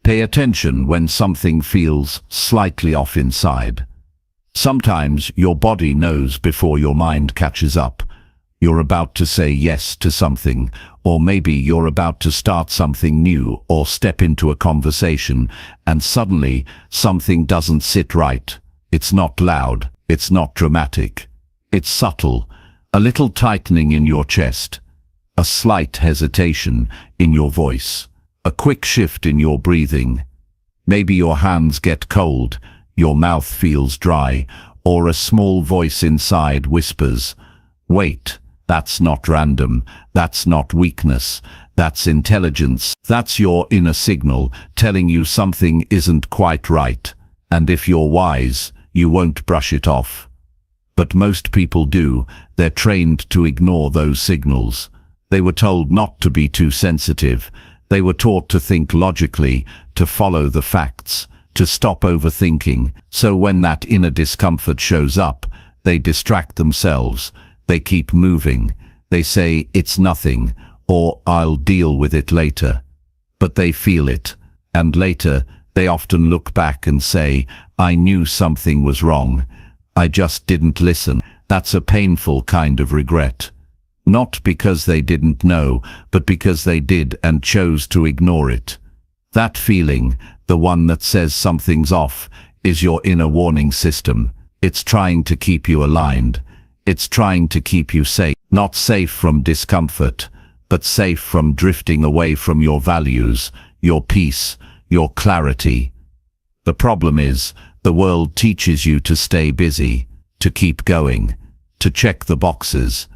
Pay attention when something feels slightly off inside. Sometimes your body knows before your mind catches up. You're about to say yes to something, or maybe you're about to start something new or step into a conversation, and suddenly something doesn't sit right. It's not loud, it's not dramatic. It's subtle, a little tightening in your chest, a slight hesitation in your voice, a quick shift in your breathing. Maybe your hands get cold, your mouth feels dry, or a small voice inside whispers, "Wait, that's not random, that's not weakness, that's intelligence." That's your inner signal telling you something isn't quite right, and if you're wise, you won't brush it off. But most people do. They're trained to ignore those signals. They were told not to be too sensitive. They were taught to think logically, to follow the facts, to stop overthinking. So when that inner discomfort shows up, they distract themselves. They keep moving. They say, "It's nothing," or "I'll deal with it later." But they feel it. And later, they often look back and say, "I knew something was wrong. I just didn't listen." That's a painful kind of regret. Not because they didn't know, but because they did and chose to ignore it. That feeling, the one that says something's off, is your inner warning system. It's trying to keep you aligned. It's trying to keep you safe. Not safe from discomfort, but safe from drifting away from your values, your peace, your clarity. The problem is, the world teaches you to stay busy, to keep going, to check the boxes.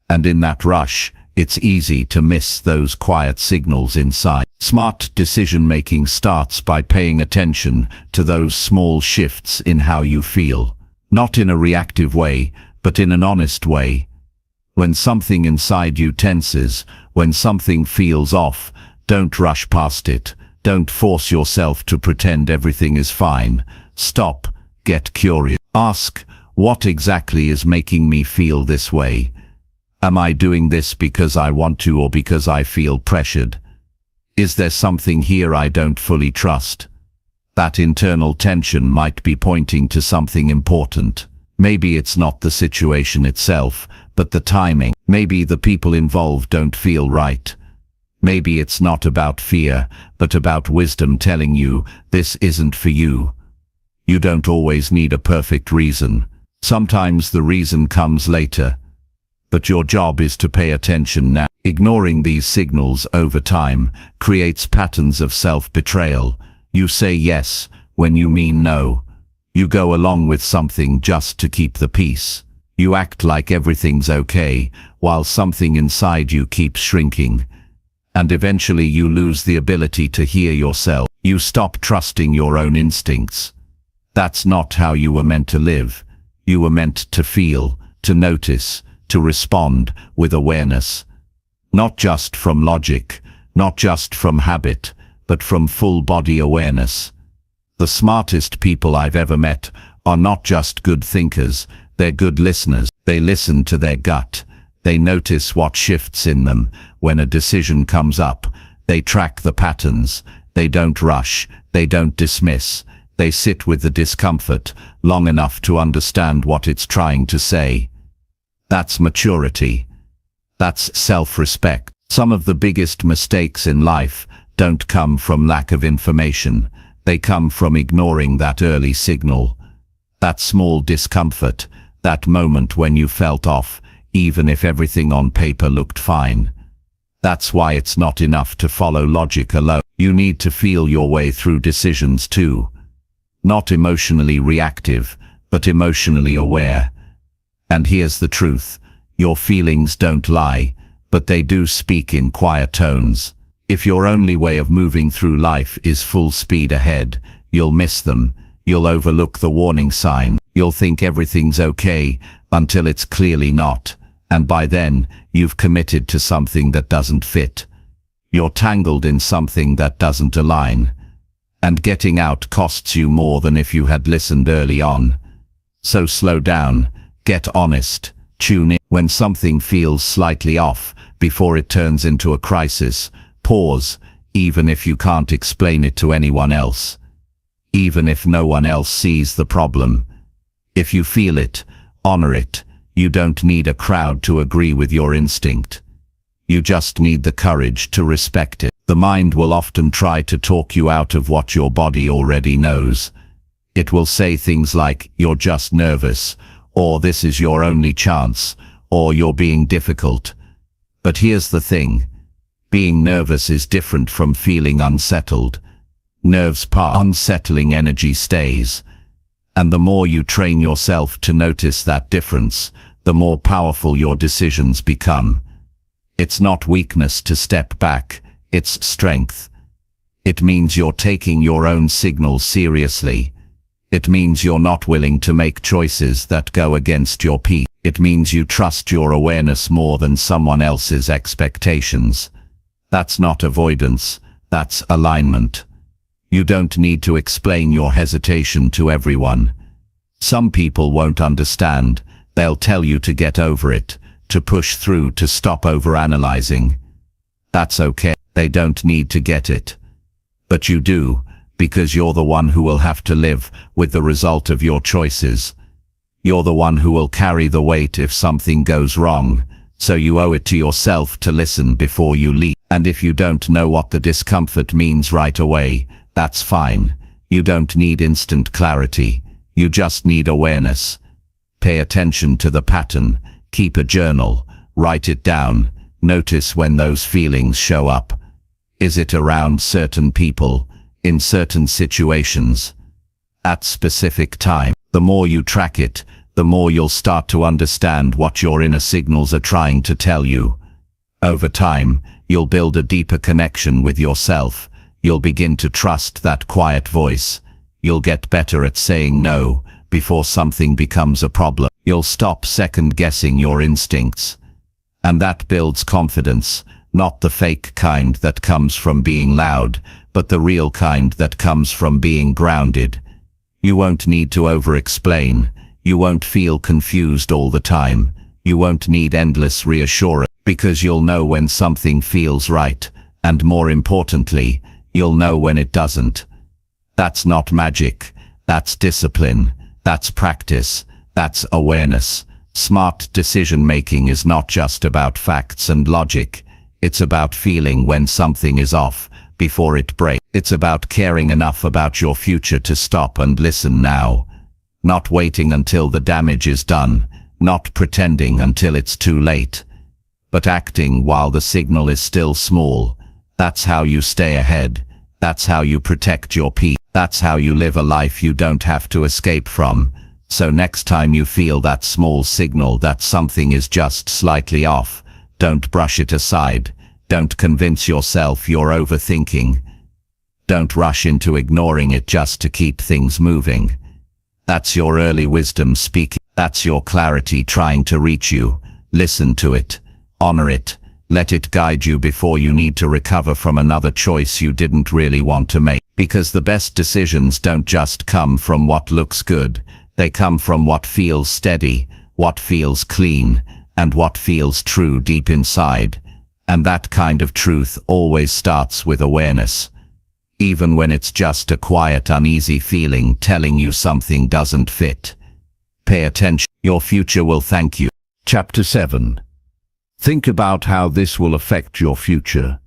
And in that rush, it's easy to miss those quiet signals inside. Smart decision-making starts by paying attention to those small shifts in how you feel. Not in a reactive way, but in an honest way. When something inside you tenses, when something feels off, don't rush past it. Don't force yourself to pretend everything is fine. Stop, get curious. Ask, what exactly is making me feel this way? Am I doing this because I want to or because I feel pressured? Is there something here I don't fully trust? That internal tension might be pointing to something important. Maybe it's not the situation itself, but the timing. Maybe the people involved don't feel right. Maybe it's not about fear, but about wisdom telling you, this isn't for you. You don't always need a perfect reason. Sometimes the reason comes later. But your job is to pay attention now. Ignoring these signals over time creates patterns of self-betrayal. You say yes when you mean no. You go along with something just to keep the peace. You act like everything's okay, while something inside you keeps shrinking. And eventually you lose the ability to hear yourself. You stop trusting your own instincts. That's not how you were meant to live. You were meant to feel, to notice, to respond with awareness. Not just from logic, not just from habit, but from full-body awareness. The smartest people I've ever met are not just good thinkers, they're good listeners. They listen to their gut. They notice what shifts in them when a decision comes up. They track the patterns. They don't rush. They don't dismiss. They sit with the discomfort long enough to understand what it's trying to say. That's maturity. That's self-respect. Some of the biggest mistakes in life don't come from lack of information. They come from ignoring that early signal. That small discomfort, that moment when you felt off, even if everything on paper looked fine. That's why it's not enough to follow logic alone. You need to feel your way through decisions too. Not emotionally reactive, but emotionally aware. And here's the truth. Your feelings don't lie, but they do speak in quiet tones. If your only way of moving through life is full speed ahead, you'll miss them. You'll overlook the warning sign. You'll think everything's okay until it's clearly not. And by then, you've committed to something that doesn't fit. You're tangled in something that doesn't align. And getting out costs you more than if you had listened early on. So slow down, get honest, tune in. When something feels slightly off, before it turns into a crisis, pause, even if you can't explain it to anyone else. Even if no one else sees the problem. If you feel it, honor it. You don't need a crowd to agree with your instinct. You just need the courage to respect it. The mind will often try to talk you out of what your body already knows. It will say things like, "You're just nervous," or "This is your only chance," or "You're being difficult." But here's the thing. Being nervous is different from feeling unsettled. Nerves pass, unsettling energy stays. And the more you train yourself to notice that difference, the more powerful your decisions become. It's not weakness to step back, it's strength. It means you're taking your own signals seriously. It means you're not willing to make choices that go against your peace. It means you trust your awareness more than someone else's expectations. That's not avoidance, that's alignment. You don't need to explain your hesitation to everyone. Some people won't understand. They'll tell you to get over it, to push through, to stop overanalyzing. That's okay. They don't need to get it. But you do, because you're the one who will have to live with the result of your choices. You're the one who will carry the weight if something goes wrong, so you owe it to yourself to listen before you leap. And if you don't know what the discomfort means right away, that's fine. You don't need instant clarity. You just need awareness. Pay attention to the pattern. Keep a journal. Write it down. Notice when those feelings show up. Is it around certain people, in certain situations, at specific time? The more you track it, the more you'll start to understand what your inner signals are trying to tell you. Over time, you'll build a deeper connection with yourself. You'll begin to trust that quiet voice. You'll get better at saying no before something becomes a problem. You'll stop second-guessing your instincts. And that builds confidence, not the fake kind that comes from being loud, but the real kind that comes from being grounded. You won't need to over-explain. You won't feel confused all the time. You won't need endless reassurance, because you'll know when something feels right, and more importantly, you'll know when it doesn't. That's not magic. That's discipline. That's practice. That's awareness. Smart decision-making is not just about facts and logic. It's about feeling when something is off before it breaks. It's about caring enough about your future to stop and listen now. Not waiting until the damage is done. Not pretending until it's too late. But acting while the signal is still small. That's how you stay ahead. That's how you protect your peace. That's how you live a life you don't have to escape from. So next time you feel that small signal that something is just slightly off, don't brush it aside. Don't convince yourself you're overthinking. Don't rush into ignoring it just to keep things moving. That's your early wisdom speaking. That's your clarity trying to reach you. Listen to it. Honor it. Let it guide you before you need to recover from another choice you didn't really want to make. Because the best decisions don't just come from what looks good. They come from what feels steady, what feels clean, and what feels true deep inside. And that kind of truth always starts with awareness. Even when it's just a quiet, uneasy feeling telling you something doesn't fit. Pay attention. Your future will thank you. Chapter 7. Think about how this will affect your future.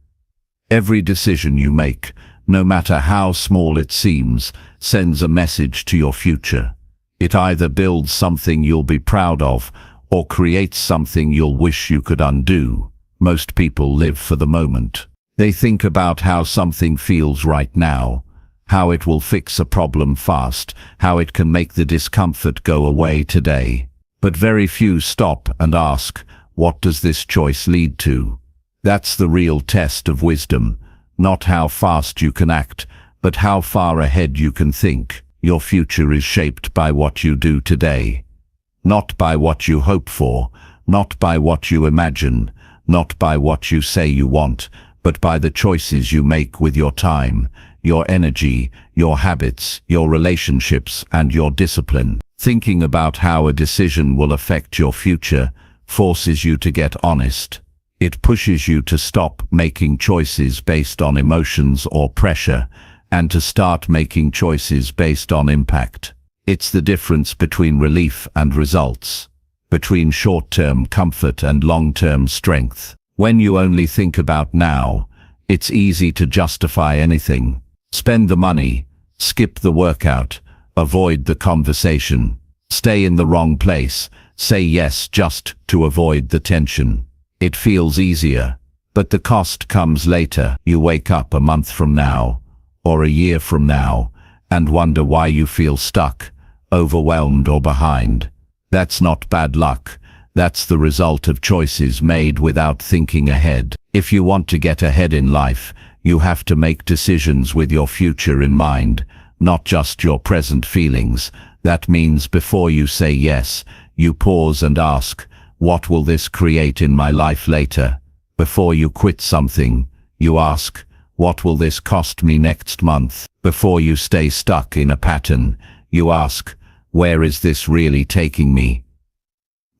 Every decision you make, no matter how small it seems, sends a message to your future. It either builds something you'll be proud of, or creates something you'll wish you could undo. Most people live for the moment. They think about how something feels right now, how it will fix a problem fast, how it can make the discomfort go away today. But very few stop and ask, what does this choice lead to? That's the real test of wisdom, not how fast you can act, but how far ahead you can think. Your future is shaped by what you do today. Not by what you hope for, not by what you imagine, not by what you say you want, but by the choices you make with your time, your energy, your habits, your relationships, and your discipline. Thinking about how a decision will affect your future forces you to get honest. It pushes you to stop making choices based on emotions or pressure, and to start making choices based on impact. It's the difference between relief and results, between short-term comfort and long-term strength. When you only think about now, it's easy to justify anything. Spend the money, skip the workout, avoid the conversation, stay in the wrong place, say yes just to avoid the tension. It feels easier, but the cost comes later. You wake up a month from now, or a year from now, and wonder why you feel stuck, overwhelmed or behind. That's not bad luck. That's the result of choices made without thinking ahead. If you want to get ahead in life, you have to make decisions with your future in mind, not just your present feelings. That means before you say yes, you pause and ask, what will this create in my life later? Before you quit something, you ask, what will this cost me next month? Before you stay stuck in a pattern, you ask, where is this really taking me?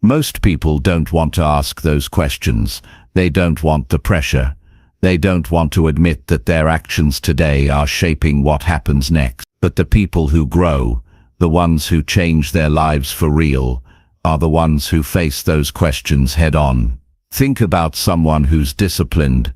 Most people don't want to ask those questions. They don't want the pressure. They don't want to admit that their actions today are shaping what happens next. But the people who grow, the ones who change their lives for real, are the ones who face those questions head on. Think about someone who's disciplined,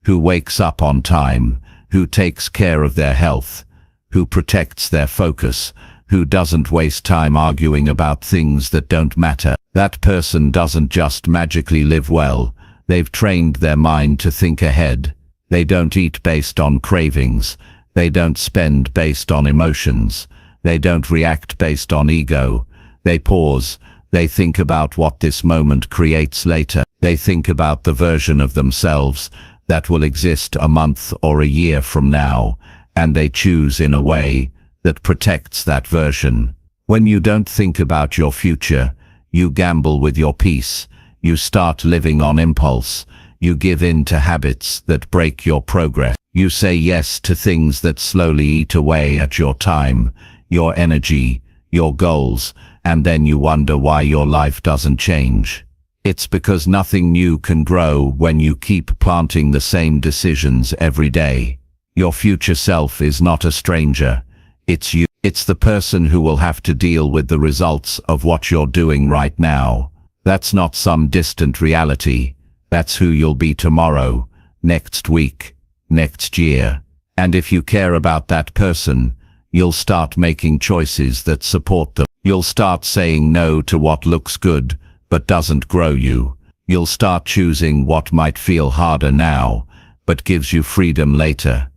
who wakes up on time, who takes care of their health, who protects their focus, who doesn't waste time arguing about things that don't matter. That person doesn't just magically live well. They've trained their mind to think ahead. They don't eat based on cravings. They don't spend based on emotions. They don't react based on ego. They pause. They think about what this moment creates later. They think about the version of themselves that will exist a month or a year from now, and they choose in a way that protects that version. When you don't think about your future, you gamble with your peace. You start living on impulse. You give in to habits that break your progress. You say yes to things that slowly eat away at your time, your energy, your goals, and then you wonder why your life doesn't change. It's because nothing new can grow when you keep planting the same decisions every day. Your future self is not a stranger. It's you. It's the person who will have to deal with the results of what you're doing right now. That's not some distant reality. That's who you'll be tomorrow, next week, next year. And if you care about that person, you'll start making choices that support them. You'll start saying no to what looks good but doesn't grow you. You'll start choosing what might feel harder now, but gives you freedom later.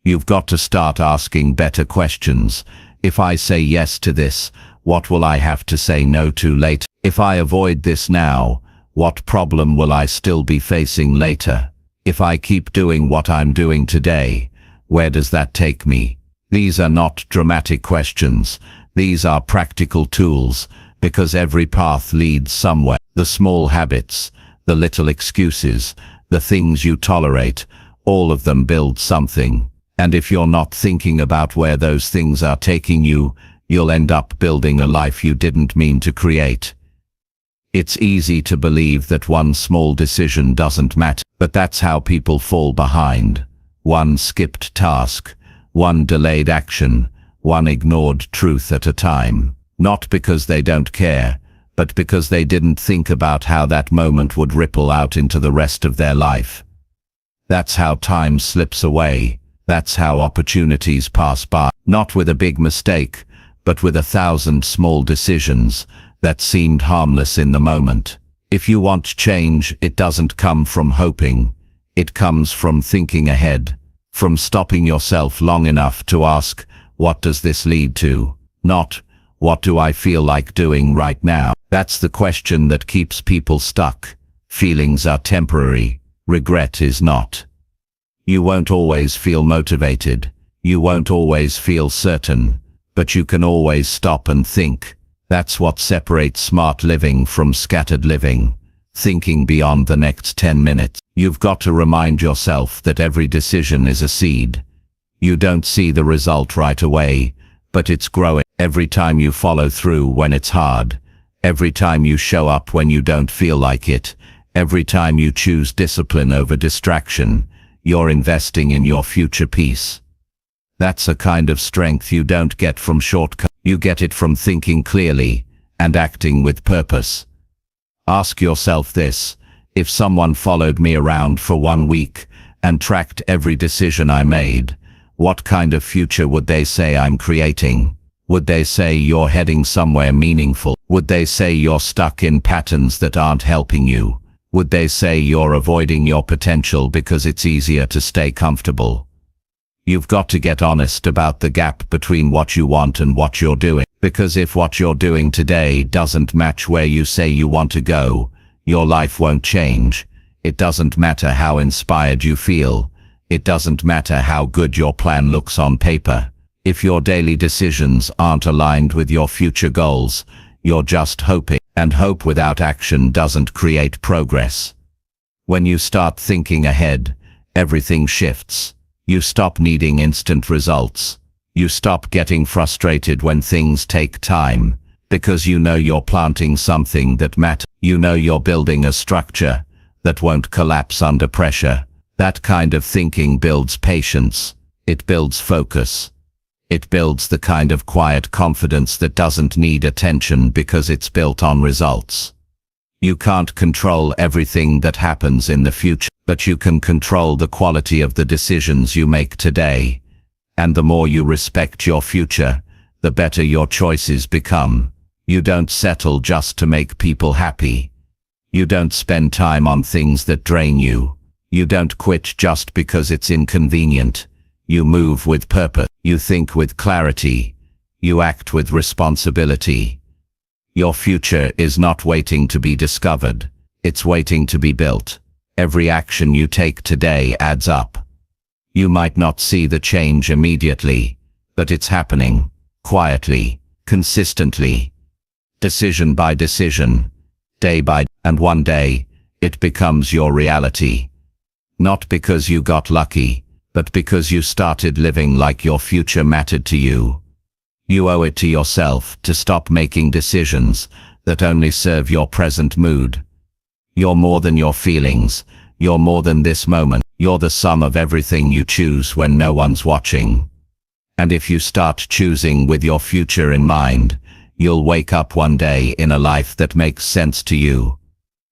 You've got to start asking better questions. If I say yes to this, what will I have to say no to later? If I avoid this now, what problem will I still be facing later? If I keep doing what I'm doing today, where does that take me? These are not dramatic questions. These are practical tools, because every path leads somewhere. The small habits, the little excuses, the things you tolerate, all of them build something. And if you're not thinking about where those things are taking you, you'll end up building a life you didn't mean to create. It's easy to believe that one small decision doesn't matter, but that's how people fall behind. One skipped task, one delayed action, one ignored truth at a time. Not because they don't care, but because they didn't think about how that moment would ripple out into the rest of their life. That's how time slips away. That's how opportunities pass by, not with a big mistake, but with 1,000 small decisions that seemed harmless in the moment. If you want change, it doesn't come from hoping. It comes from thinking ahead, from stopping yourself long enough to ask, what does this lead to? Not, what do I feel like doing right now? That's the question that keeps people stuck. Feelings are temporary. Regret is not. You won't always feel motivated. You won't always feel certain, but you can always stop and think. That's what separates smart living from scattered living. Thinking beyond the next 10 minutes. You've got to remind yourself that every decision is a seed. You don't see the result right away, but it's growing. Every time you follow through when it's hard, every time you show up when you don't feel like it, every time you choose discipline over distraction, you're investing in your future peace. That's a kind of strength you don't get from shortcuts. You get it from thinking clearly and acting with purpose. Ask yourself this: if someone followed me around for 1 week and tracked every decision I made, what kind of future would they say I'm creating? Would they say you're heading somewhere meaningful? Would they say you're stuck in patterns that aren't helping you? Would they say you're avoiding your potential because it's easier to stay comfortable? You've got to get honest about the gap between what you want and what you're doing. Because if what you're doing today doesn't match where you say you want to go, your life won't change. It doesn't matter how inspired you feel. It doesn't matter how good your plan looks on paper. If your daily decisions aren't aligned with your future goals, you're just hoping, and hope without action doesn't create progress. When you start thinking ahead, everything shifts. You stop needing instant results. You stop getting frustrated when things take time, because you know you're planting something that matters. You know you're building a structure that won't collapse under pressure. That kind of thinking builds patience. It builds focus. It builds the kind of quiet confidence that doesn't need attention because it's built on results. You can't control everything that happens in the future, but you can control the quality of the decisions you make today. And the more you respect your future, the better your choices become. You don't settle just to make people happy. You don't spend time on things that drain you. You don't quit just because it's inconvenient. You move with purpose. You think with clarity. You act with responsibility. Your future is not waiting to be discovered. It's waiting to be built. Every action you take today adds up. You might not see the change immediately, but it's happening, quietly, consistently, decision by decision, day by day, and one day, it becomes your reality. Not because you got lucky, but because you started living like your future mattered to you. You owe it to yourself to stop making decisions that only serve your present mood. You're more than your feelings. You're more than this moment. You're the sum of everything you choose when no one's watching. And if you start choosing with your future in mind, you'll wake up one day in a life that makes sense to you.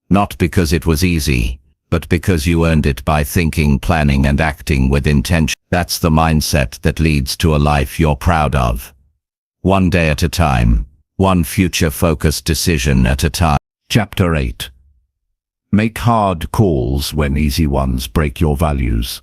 Not because it was easy, but because you earned it by thinking, planning, and acting with intention. That's the mindset that leads to a life you're proud of. One day at a time, one future-focused decision at a time. Chapter 8. Make hard calls when easy ones break your values.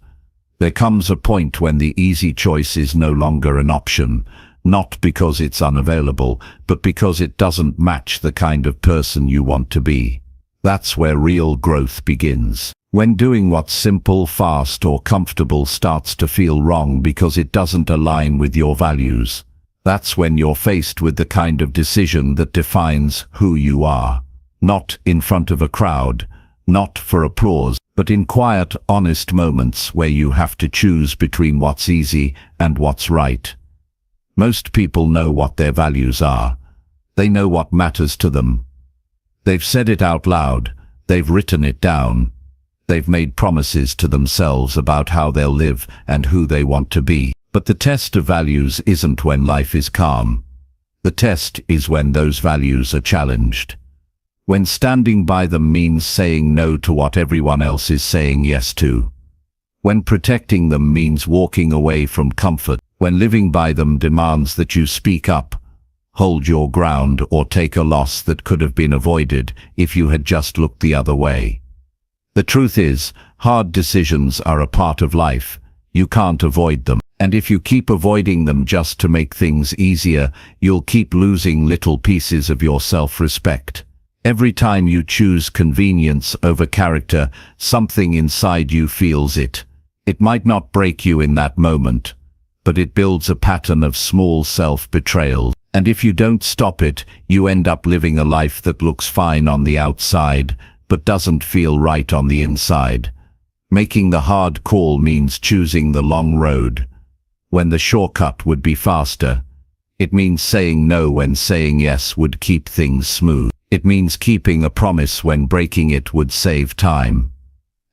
There comes a point when the easy choice is no longer an option, not because it's unavailable, but because it doesn't match the kind of person you want to be. That's where real growth begins. When doing what's simple, fast, or comfortable starts to feel wrong because it doesn't align with your values. That's when you're faced with the kind of decision that defines who you are. Not in front of a crowd, not for applause, but in quiet, honest moments where you have to choose between what's easy and what's right. Most people know what their values are. They know what matters to them. They've said it out loud. They've written it down. They've made promises to themselves about how they'll live and who they want to be. But the test of values isn't when life is calm. The test is when those values are challenged. When standing by them means saying no to what everyone else is saying yes to. When protecting them means walking away from comfort. When living by them demands that you speak up, hold your ground, or take a loss that could have been avoided if you had just looked the other way. The truth is, hard decisions are a part of life. You can't avoid them. And if you keep avoiding them just to make things easier, you'll keep losing little pieces of your self-respect. Every time you choose convenience over character, something inside you feels it. It might not break you in that moment, but it builds a pattern of small self-betrayal. And if you don't stop it, you end up living a life that looks fine on the outside, but doesn't feel right on the inside. Making the hard call means choosing the long road, when the shortcut would be faster. It means saying no when saying yes would keep things smooth. It means keeping a promise when breaking it would save time.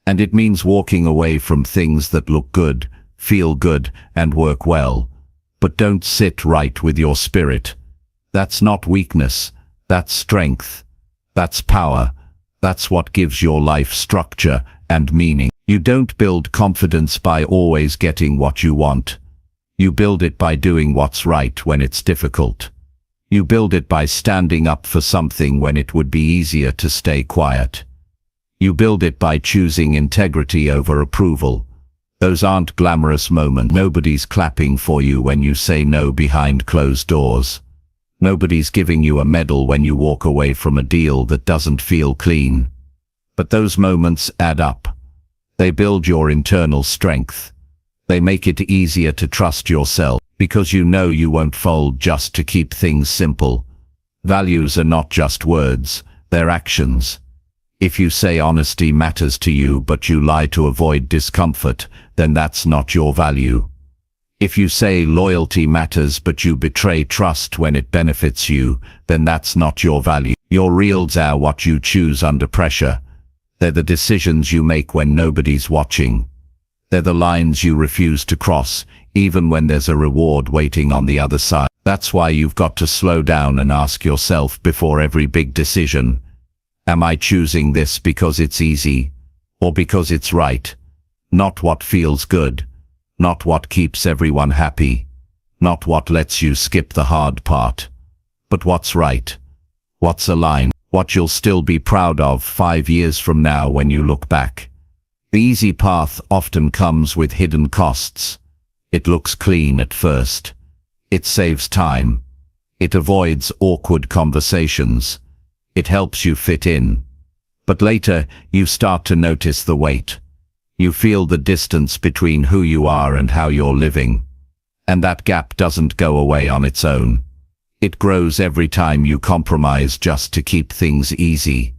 And it means walking away from things that look good, feel good, and work well, but don't sit right with your spirit. That's not weakness, that's strength. That's power. That's what gives your life structure and meaning. You don't build confidence by always getting what you want. You build it by doing what's right when it's difficult. You build it by standing up for something when it would be easier to stay quiet. You build it by choosing integrity over approval. Those aren't glamorous moments. Nobody's clapping for you when you say no behind closed doors. Nobody's giving you a medal when you walk away from a deal that doesn't feel clean. But those moments add up. They build your internal strength. They make it easier to trust yourself, because you know you won't fold just to keep things simple. Values are not just words, they're actions. If you say honesty matters to you but you lie to avoid discomfort, then that's not your value. If you say loyalty matters but you betray trust when it benefits you, then that's not your value. Your reals are what you choose under pressure. They're the decisions you make when nobody's watching. They're the lines you refuse to cross, even when there's a reward waiting on the other side. That's why you've got to slow down and ask yourself before every big decision, am I choosing this because it's easy, or because it's right? Not what feels good, not what keeps everyone happy, not what lets you skip the hard part, but what's right, what's aligned, what you'll still be proud of 5 years from now when you look back. The easy path often comes with hidden costs. It looks clean at first. It saves time. It avoids awkward conversations. It helps you fit in. But later, you start to notice the weight. You feel the distance between who you are and how you're living. And that gap doesn't go away on its own. It grows every time you compromise just to keep things easy.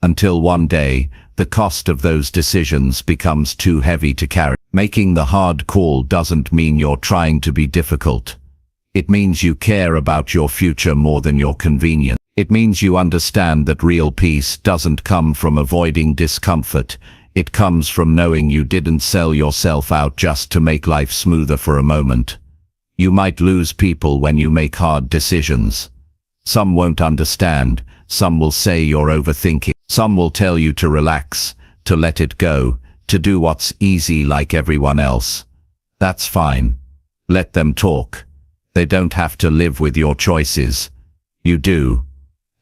Until one day, the cost of those decisions becomes too heavy to carry. Making the hard call doesn't mean you're trying to be difficult. It means you care about your future more than your convenience. It means you understand that real peace doesn't come from avoiding discomfort. It comes from knowing you didn't sell yourself out just to make life smoother for a moment. You might lose people when you make hard decisions. Some won't understand. Some will say you're overthinking. Some will tell you to relax, to let it go, to do what's easy like everyone else. That's fine. Let them talk. They don't have to live with your choices. You do.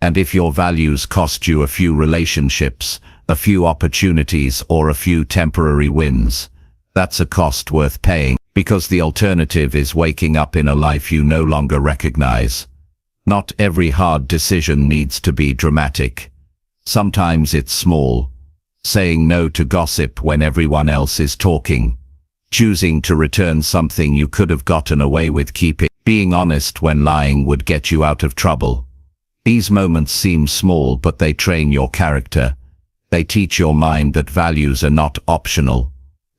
And if your values cost you a few relationships, a few opportunities, or a few temporary wins, that's a cost worth paying, because the alternative is waking up in a life you no longer recognize. Not every hard decision needs to be dramatic. Sometimes it's small. Saying no to gossip when everyone else is talking. Choosing to return something you could have gotten away with keeping. Being honest when lying would get you out of trouble. These moments seem small, but they train your character. They teach your mind that values are not optional.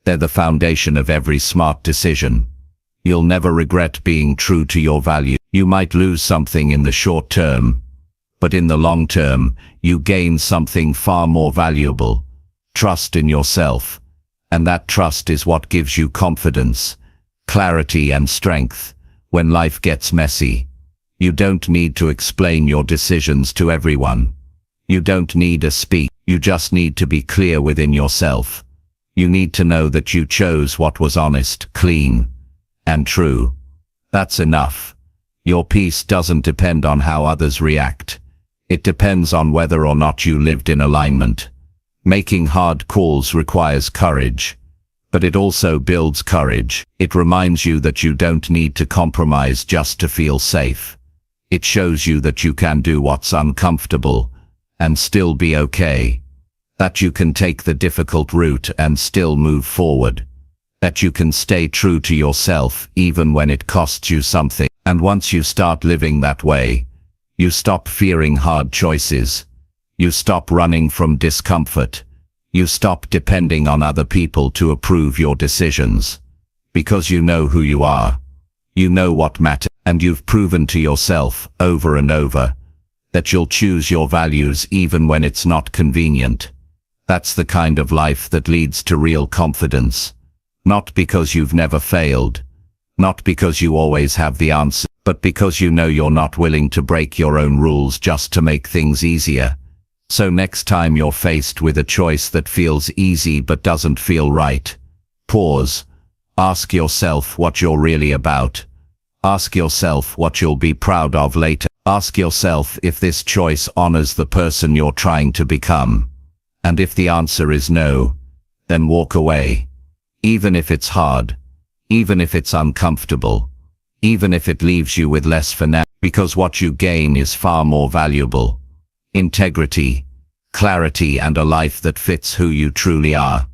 They're the foundation of every smart decision. You'll never regret being true to your value. You might lose something in the short term, but in the long term, you gain something far more valuable. Trust in yourself. And that trust is what gives you confidence, clarity, and strength when life gets messy. You don't need to explain your decisions to everyone. You don't need a speech. You just need to be clear within yourself. You need to know that you chose what was honest, clean, and true. That's enough. Your peace doesn't depend on how others react. It depends on whether or not you lived in alignment. Making hard calls requires courage, but it also builds courage. It reminds you that you don't need to compromise just to feel safe. It shows you that you can do what's uncomfortable and still be okay. That you can take the difficult route and still move forward. That you can stay true to yourself even when it costs you something. And once you start living that way, you stop fearing hard choices. You stop running from discomfort. You stop depending on other people to approve your decisions. Because you know who you are. You know what matters, and you've proven to yourself over and over that you'll choose your values even when it's not convenient. That's the kind of life that leads to real confidence. Not because you've never failed, not because you always have the answer, but because you know you're not willing to break your own rules just to make things easier. So next time you're faced with a choice that feels easy but doesn't feel right, pause. Ask yourself what you're really about. Ask yourself what you'll be proud of later. Ask yourself if this choice honors the person you're trying to become. And if the answer is no, then walk away. Even if it's hard, even if it's uncomfortable, even if it leaves you with less for now, because what you gain is far more valuable. Integrity, clarity, and a life that fits who you truly are.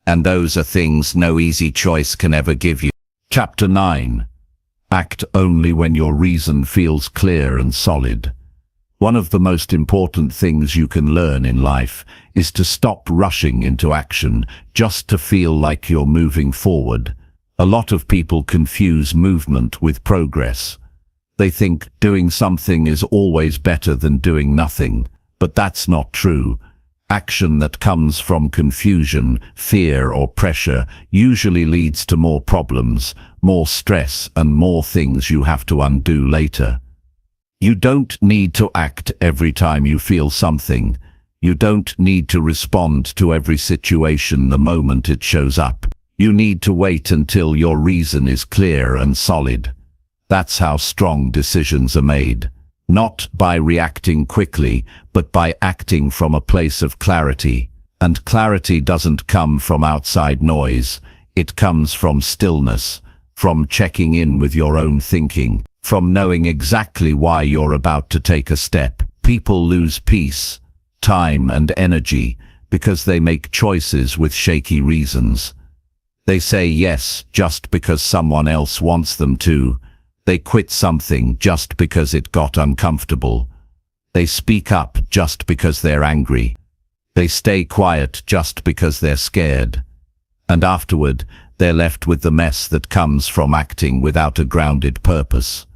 And those are things no easy choice can ever give you. Chapter 9. Act only when your reason feels clear and solid. One of the most important things you can learn in life is to stop rushing into action just to feel like you're moving forward. A lot of people confuse movement with progress. They think doing something is always better than doing nothing, but that's not true. Action that comes from confusion, fear, or pressure usually leads to more problems, more stress, and more things you have to undo later. You don't need to act every time you feel something. You don't need to respond to every situation the moment it shows up. You need to wait until your reason is clear and solid. That's how strong decisions are made. Not by reacting quickly, but by acting from a place of clarity. And clarity doesn't come from outside noise. It comes from stillness, from checking in with your own thinking, from knowing exactly why you're about to take a step. People lose peace, time, and energy because they make choices with shaky reasons. They say yes just because someone else wants them to. They quit something just because it got uncomfortable. They speak up just because they're angry. They stay quiet just because they're scared. And afterward, they're left with the mess that comes from acting without a grounded purpose.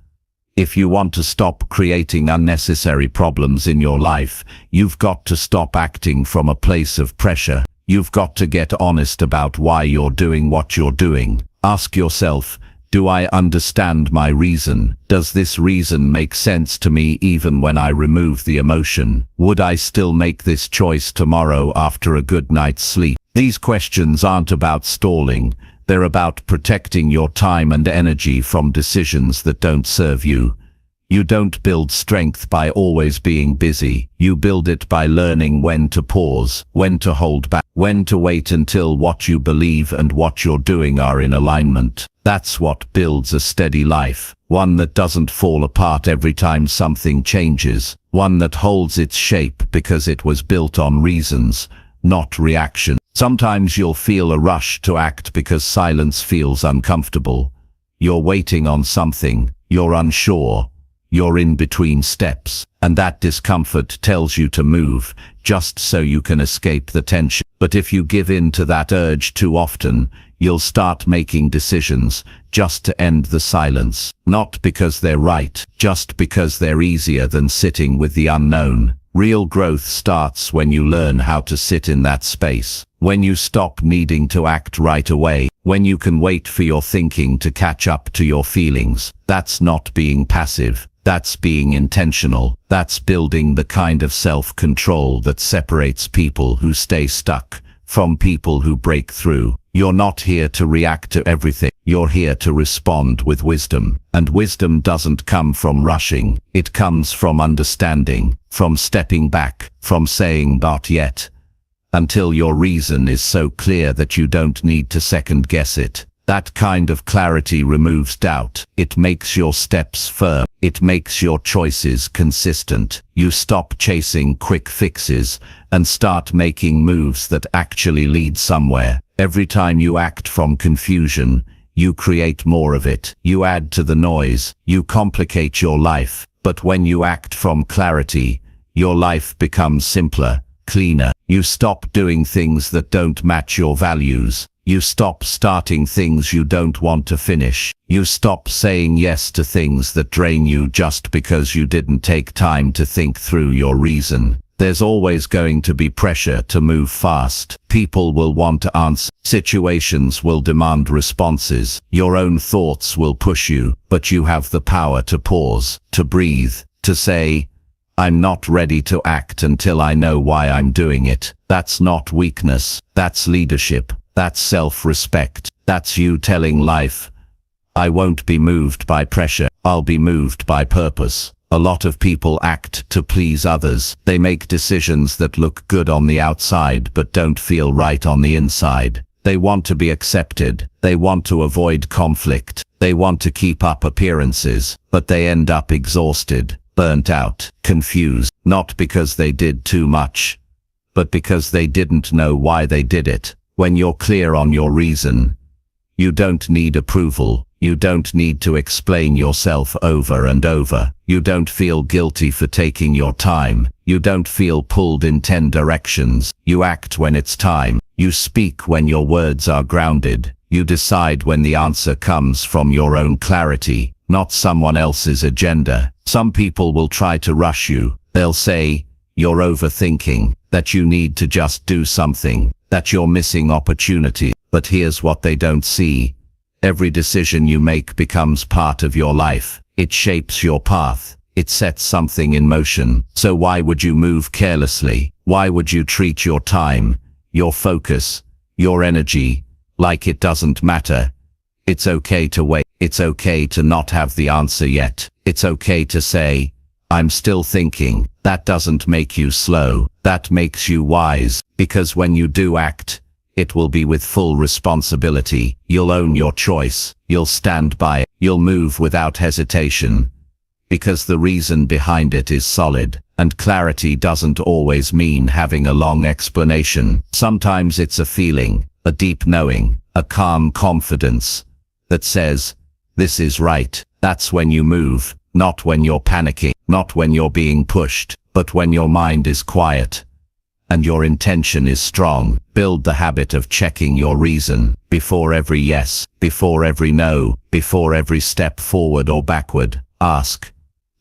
If you want to stop creating unnecessary problems in your life, you've got to stop acting from a place of pressure. You've got to get honest about why you're doing what you're doing. Ask yourself, do I understand my reason? Does this reason make sense to me even when I remove the emotion? Would I still make this choice tomorrow after a good night's sleep? These questions aren't about stalling. They're about protecting your time and energy from decisions that don't serve you. You don't build strength by always being busy. You build it by learning when to pause, when to hold back, when to wait until what you believe and what you're doing are in alignment. That's what builds a steady life, one that doesn't fall apart every time something changes, one that holds its shape because it was built on reasons, not reaction. Sometimes you'll feel a rush to act because silence feels uncomfortable. You're waiting on something, you're unsure, you're in between steps, and that discomfort tells you to move, just so you can escape the tension. But if you give in to that urge too often, you'll start making decisions just to end the silence, not because they're right, just because they're easier than sitting with the unknown. Real growth starts when you learn how to sit in that space, when you stop needing to act right away, when you can wait for your thinking to catch up to your feelings. That's not being passive. That's being intentional. That's building the kind of self-control that separates people who stay stuck from people who break through. You're not here to react to everything. You're here to respond with wisdom. And wisdom doesn't come from rushing. It comes from understanding, from stepping back, from saying not yet, until your reason is so clear that you don't need to second guess it. That kind of clarity removes doubt. It makes your steps firm. It makes your choices consistent. You stop chasing quick fixes and start making moves that actually lead somewhere. Every time you act from confusion, you create more of it. You add to the noise. You complicate your life. But when you act from clarity, your life becomes simpler, cleaner. You stop doing things that don't match your values. You stop starting things you don't want to finish. You stop saying yes to things that drain you just because you didn't take time to think through your reason. There's always going to be pressure to move fast. People will want to answer. Situations will demand responses. Your own thoughts will push you, but you have the power to pause, to breathe, to say, I'm not ready to act until I know why I'm doing it. That's not weakness. That's leadership. That's self-respect. That's you telling life, I won't be moved by pressure. I'll be moved by purpose. A lot of people act to please others. They make decisions that look good on the outside but don't feel right on the inside. They want to be accepted. They want to avoid conflict. They want to keep up appearances, but they end up exhausted, burnt out, confused, not because they did too much, but because they didn't know why they did it. When you're clear on your reason, you don't need approval. You don't need to explain yourself over and over. You don't feel guilty for taking your time. You don't feel pulled in 10 directions. You act when it's time. You speak when your words are grounded. You decide when the answer comes from your own clarity, not someone else's agenda. Some people will try to rush you. They'll say, you're overthinking, that you need to just do something, that you're missing opportunity. But here's what they don't see. Every decision you make becomes part of your life. It shapes your path. It sets something in motion. So why would you move carelessly? Why would you treat your time, your focus, your energy, like it doesn't matter? It's okay to wait. It's okay to not have the answer yet. It's okay to say, I'm still thinking. That doesn't make you slow. That makes you wise. Because when you do act, it will be with full responsibility. You'll own your choice. You'll stand by it. You'll move without hesitation. Because the reason behind it is solid. And clarity doesn't always mean having a long explanation. Sometimes it's a feeling, a deep knowing, a calm confidence that says, this is right. That's when you move, not when you're panicking, not when you're being pushed, but when your mind is quiet and your intention is strong. Build the habit of checking your reason before every yes, before every no, before every step forward or backward. Ask,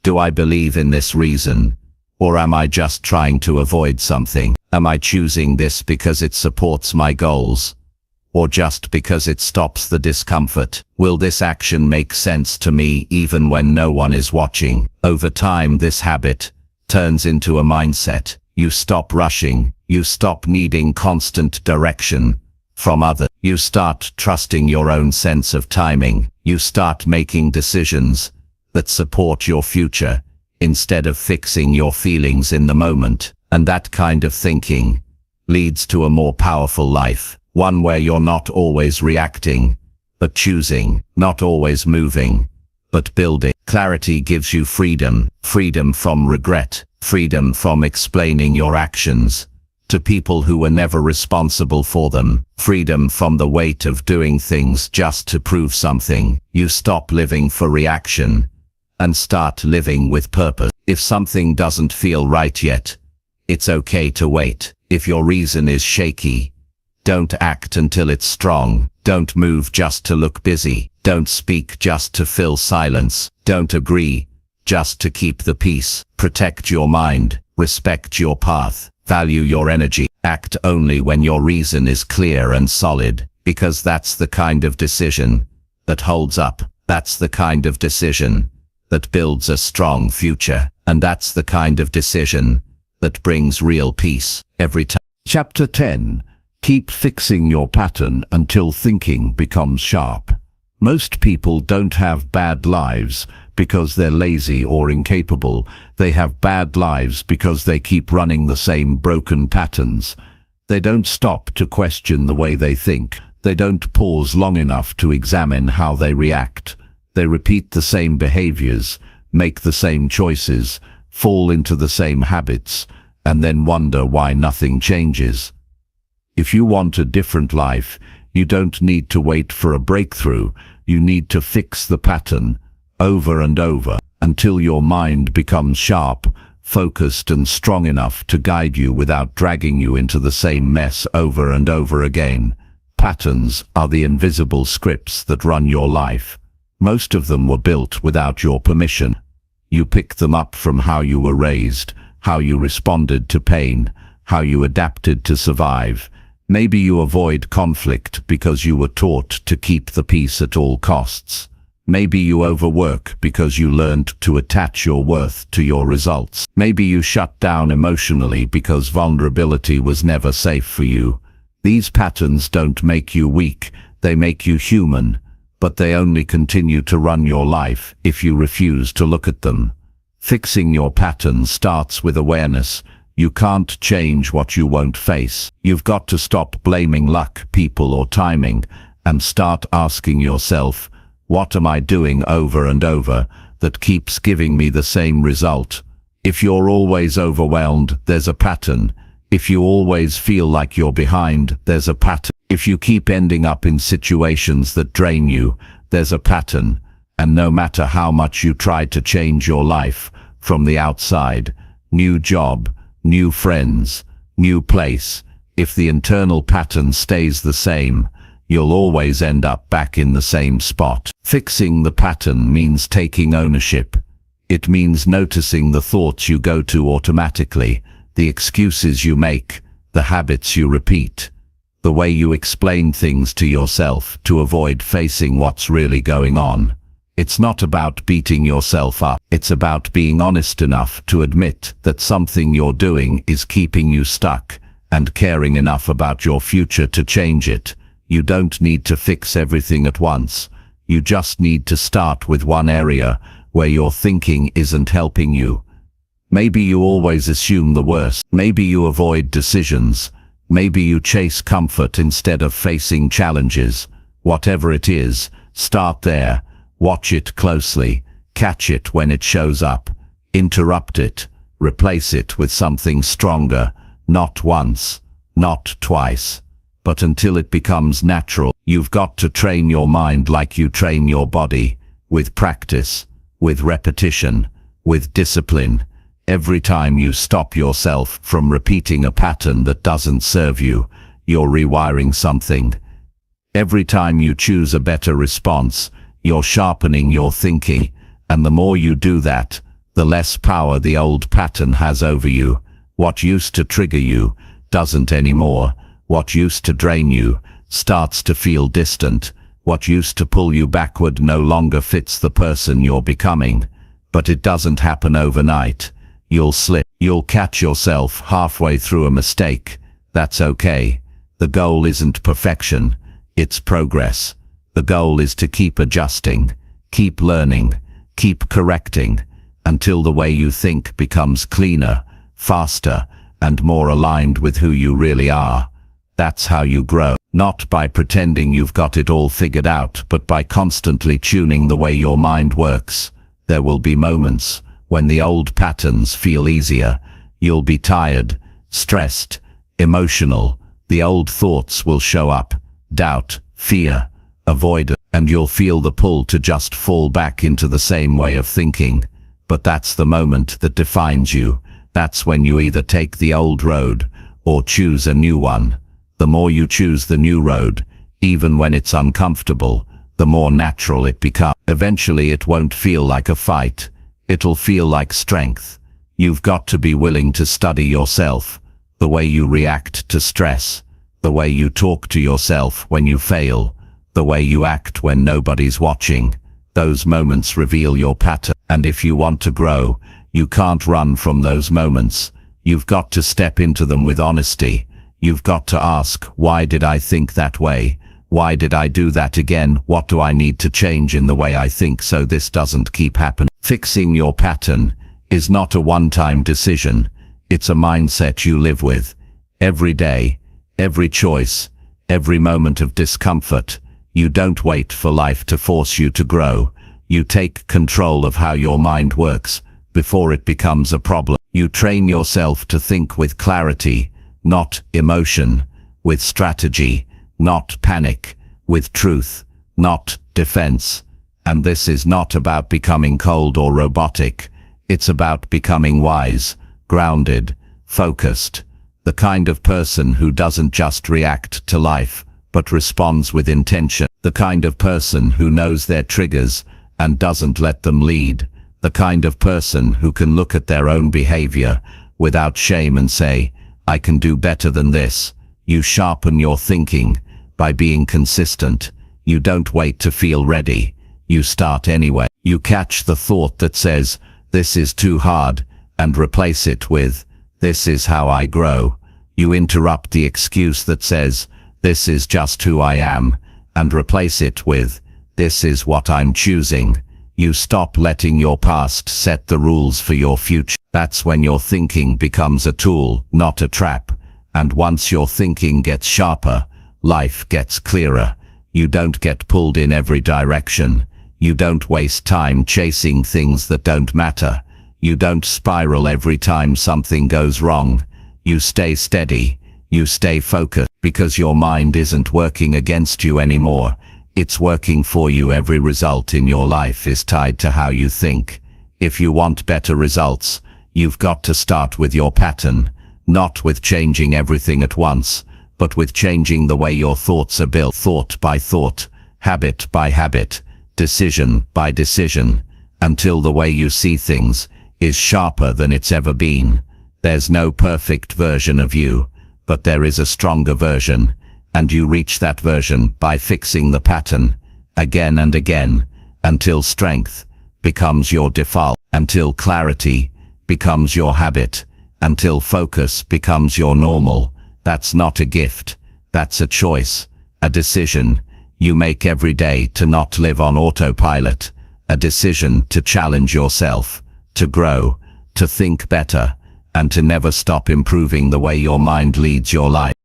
do I believe in this reason? Or am I just trying to avoid something? Am I choosing this because it supports my goals? Or just because it stops the discomfort? Will this action make sense to me even when no one is watching? Over time, this habit turns into a mindset. You stop rushing. You stop needing constant direction from others. You start trusting your own sense of timing. You start making decisions that support your future instead of fixing your feelings in the moment. And that kind of thinking leads to a more powerful life. One where you're not always reacting, but choosing, not always moving, but building. Clarity gives you freedom, freedom from regret, freedom from explaining your actions to people who were never responsible for them, freedom from the weight of doing things just to prove something. You stop living for reaction and start living with purpose. If something doesn't feel right yet, it's okay to wait. If your reason is shaky, don't act until it's strong. Don't move just to look busy. Don't speak just to fill silence. Don't agree just to keep the peace. Protect your mind. Respect your path. Value your energy. Act only when your reason is clear and solid, because that's the kind of decision that holds up. That's the kind of decision that builds a strong future. And that's the kind of decision that brings real peace every time. Chapter 10. Keep fixing your pattern until thinking becomes sharp. Most people don't have bad lives because they're lazy or incapable. They have bad lives because they keep running the same broken patterns. They don't stop to question the way they think. They don't pause long enough to examine how they react. They repeat the same behaviors, make the same choices, fall into the same habits, and then wonder why nothing changes. If you want a different life, you don't need to wait for a breakthrough. You need to fix the pattern over and over until your mind becomes sharp, focused and strong enough to guide you without dragging you into the same mess over and over again. Patterns are the invisible scripts that run your life. Most of them were built without your permission. You pick them up from how you were raised, how you responded to pain, how you adapted to survive. Maybe you avoid conflict because you were taught to keep the peace at all costs. Maybe you overwork because you learned to attach your worth to your results. Maybe you shut down emotionally because vulnerability was never safe for you. These patterns don't make you weak, they make you human, but they only continue to run your life if you refuse to look at them. Fixing your patterns starts with awareness. You can't change what you won't face. You've got to stop blaming luck, people, or timing, and start asking yourself, what am I doing over and over that keeps giving me the same result? If you're always overwhelmed, there's a pattern. If you always feel like you're behind, there's a pattern. If you keep ending up in situations that drain you, there's a pattern. And no matter how much you try to change your life from the outside, new job, new friends, new place, if the internal pattern stays the same, you'll always end up back in the same spot. Fixing the pattern means taking ownership. It means noticing the thoughts you go to automatically, the excuses you make, the habits you repeat, the way you explain things to yourself to avoid facing what's really going on. It's not about beating yourself up. It's about being honest enough to admit that something you're doing is keeping you stuck and caring enough about your future to change it. You don't need to fix everything at once. You just need to start with one area where your thinking isn't helping you. Maybe you always assume the worst. Maybe you avoid decisions. Maybe you chase comfort instead of facing challenges. Whatever it is, start there. Watch it closely. Catch it when it shows up. Interrupt it. Replace it with something stronger. Not once, not twice, but until it becomes natural. You've got to train your mind like you train your body, with practice, with repetition, with discipline. Every time you stop yourself from repeating a pattern that doesn't serve you, you're rewiring something. Every time you choose a better response, you're sharpening your thinking, and the more you do that, the less power the old pattern has over you. What used to trigger you doesn't anymore. What used to drain you starts to feel distant. What used to pull you backward no longer fits the person you're becoming. But it doesn't happen overnight. You'll slip. You'll catch yourself halfway through a mistake. That's okay. The goal isn't perfection. It's progress. The goal is to keep adjusting, keep learning, keep correcting, until the way you think becomes cleaner, faster, and more aligned with who you really are. That's how you grow, not by pretending you've got it all figured out, but by constantly tuning the way your mind works. There will be moments when the old patterns feel easier. You'll be tired, stressed, emotional. The old thoughts will show up, doubt, fear, avoidance, and you'll feel the pull to just fall back into the same way of thinking. But that's the moment that defines you. That's when you either take the old road or choose a new one. The more you choose the new road, even when it's uncomfortable, the more natural it becomes. Eventually it won't feel like a fight. It'll feel like strength. You've got to be willing to study yourself, the way you react to stress, the way you talk to yourself when you fail, the way you act when nobody's watching. Those moments reveal your pattern, and if you want to grow, you can't run from those moments. You've got to step into them with honesty. You've got to ask, why did I think that way? Why did I do that again? What do I need to change in the way I think so this doesn't keep happening? Fixing your pattern is not a one-time decision. It's a mindset you live with. Every day, every choice, every moment of discomfort. You don't wait for life to force you to grow. You take control of how your mind works before it becomes a problem. You train yourself to think with clarity, not emotion, with strategy, not panic, with truth, not defense. And this is not about becoming cold or robotic. It's about becoming wise, grounded, focused. The kind of person who doesn't just react to life, but responds with intention. The kind of person who knows their triggers and doesn't let them lead. The kind of person who can look at their own behavior without shame and say, I can do better than this. You sharpen your thinking by being consistent. You don't wait to feel ready. You start anyway. You catch the thought that says, this is too hard, and replace it with, this is how I grow. You interrupt the excuse that says, this is just who I am, and replace it with, this is what I'm choosing. You stop letting your past set the rules for your future. That's when your thinking becomes a tool, not a trap. And once your thinking gets sharper, life gets clearer. You don't get pulled in every direction. You don't waste time chasing things that don't matter. You don't spiral every time something goes wrong. You stay steady. You stay focused because your mind isn't working against you anymore. It's working for you. Every result in your life is tied to how you think. If you want better results, you've got to start with your pattern, not with changing everything at once, but with changing the way your thoughts are built, thought by thought, habit by habit, decision by decision, until the way you see things is sharper than it's ever been. There's no perfect version of you, but there is a stronger version, and you reach that version by fixing the pattern again and again, until strength becomes your default, until clarity becomes your habit, until focus becomes your normal. That's not a gift. That's a choice, a decision you make every day to not live on autopilot, a decision to challenge yourself, to grow, to think better, and to never stop improving the way your mind leads your life.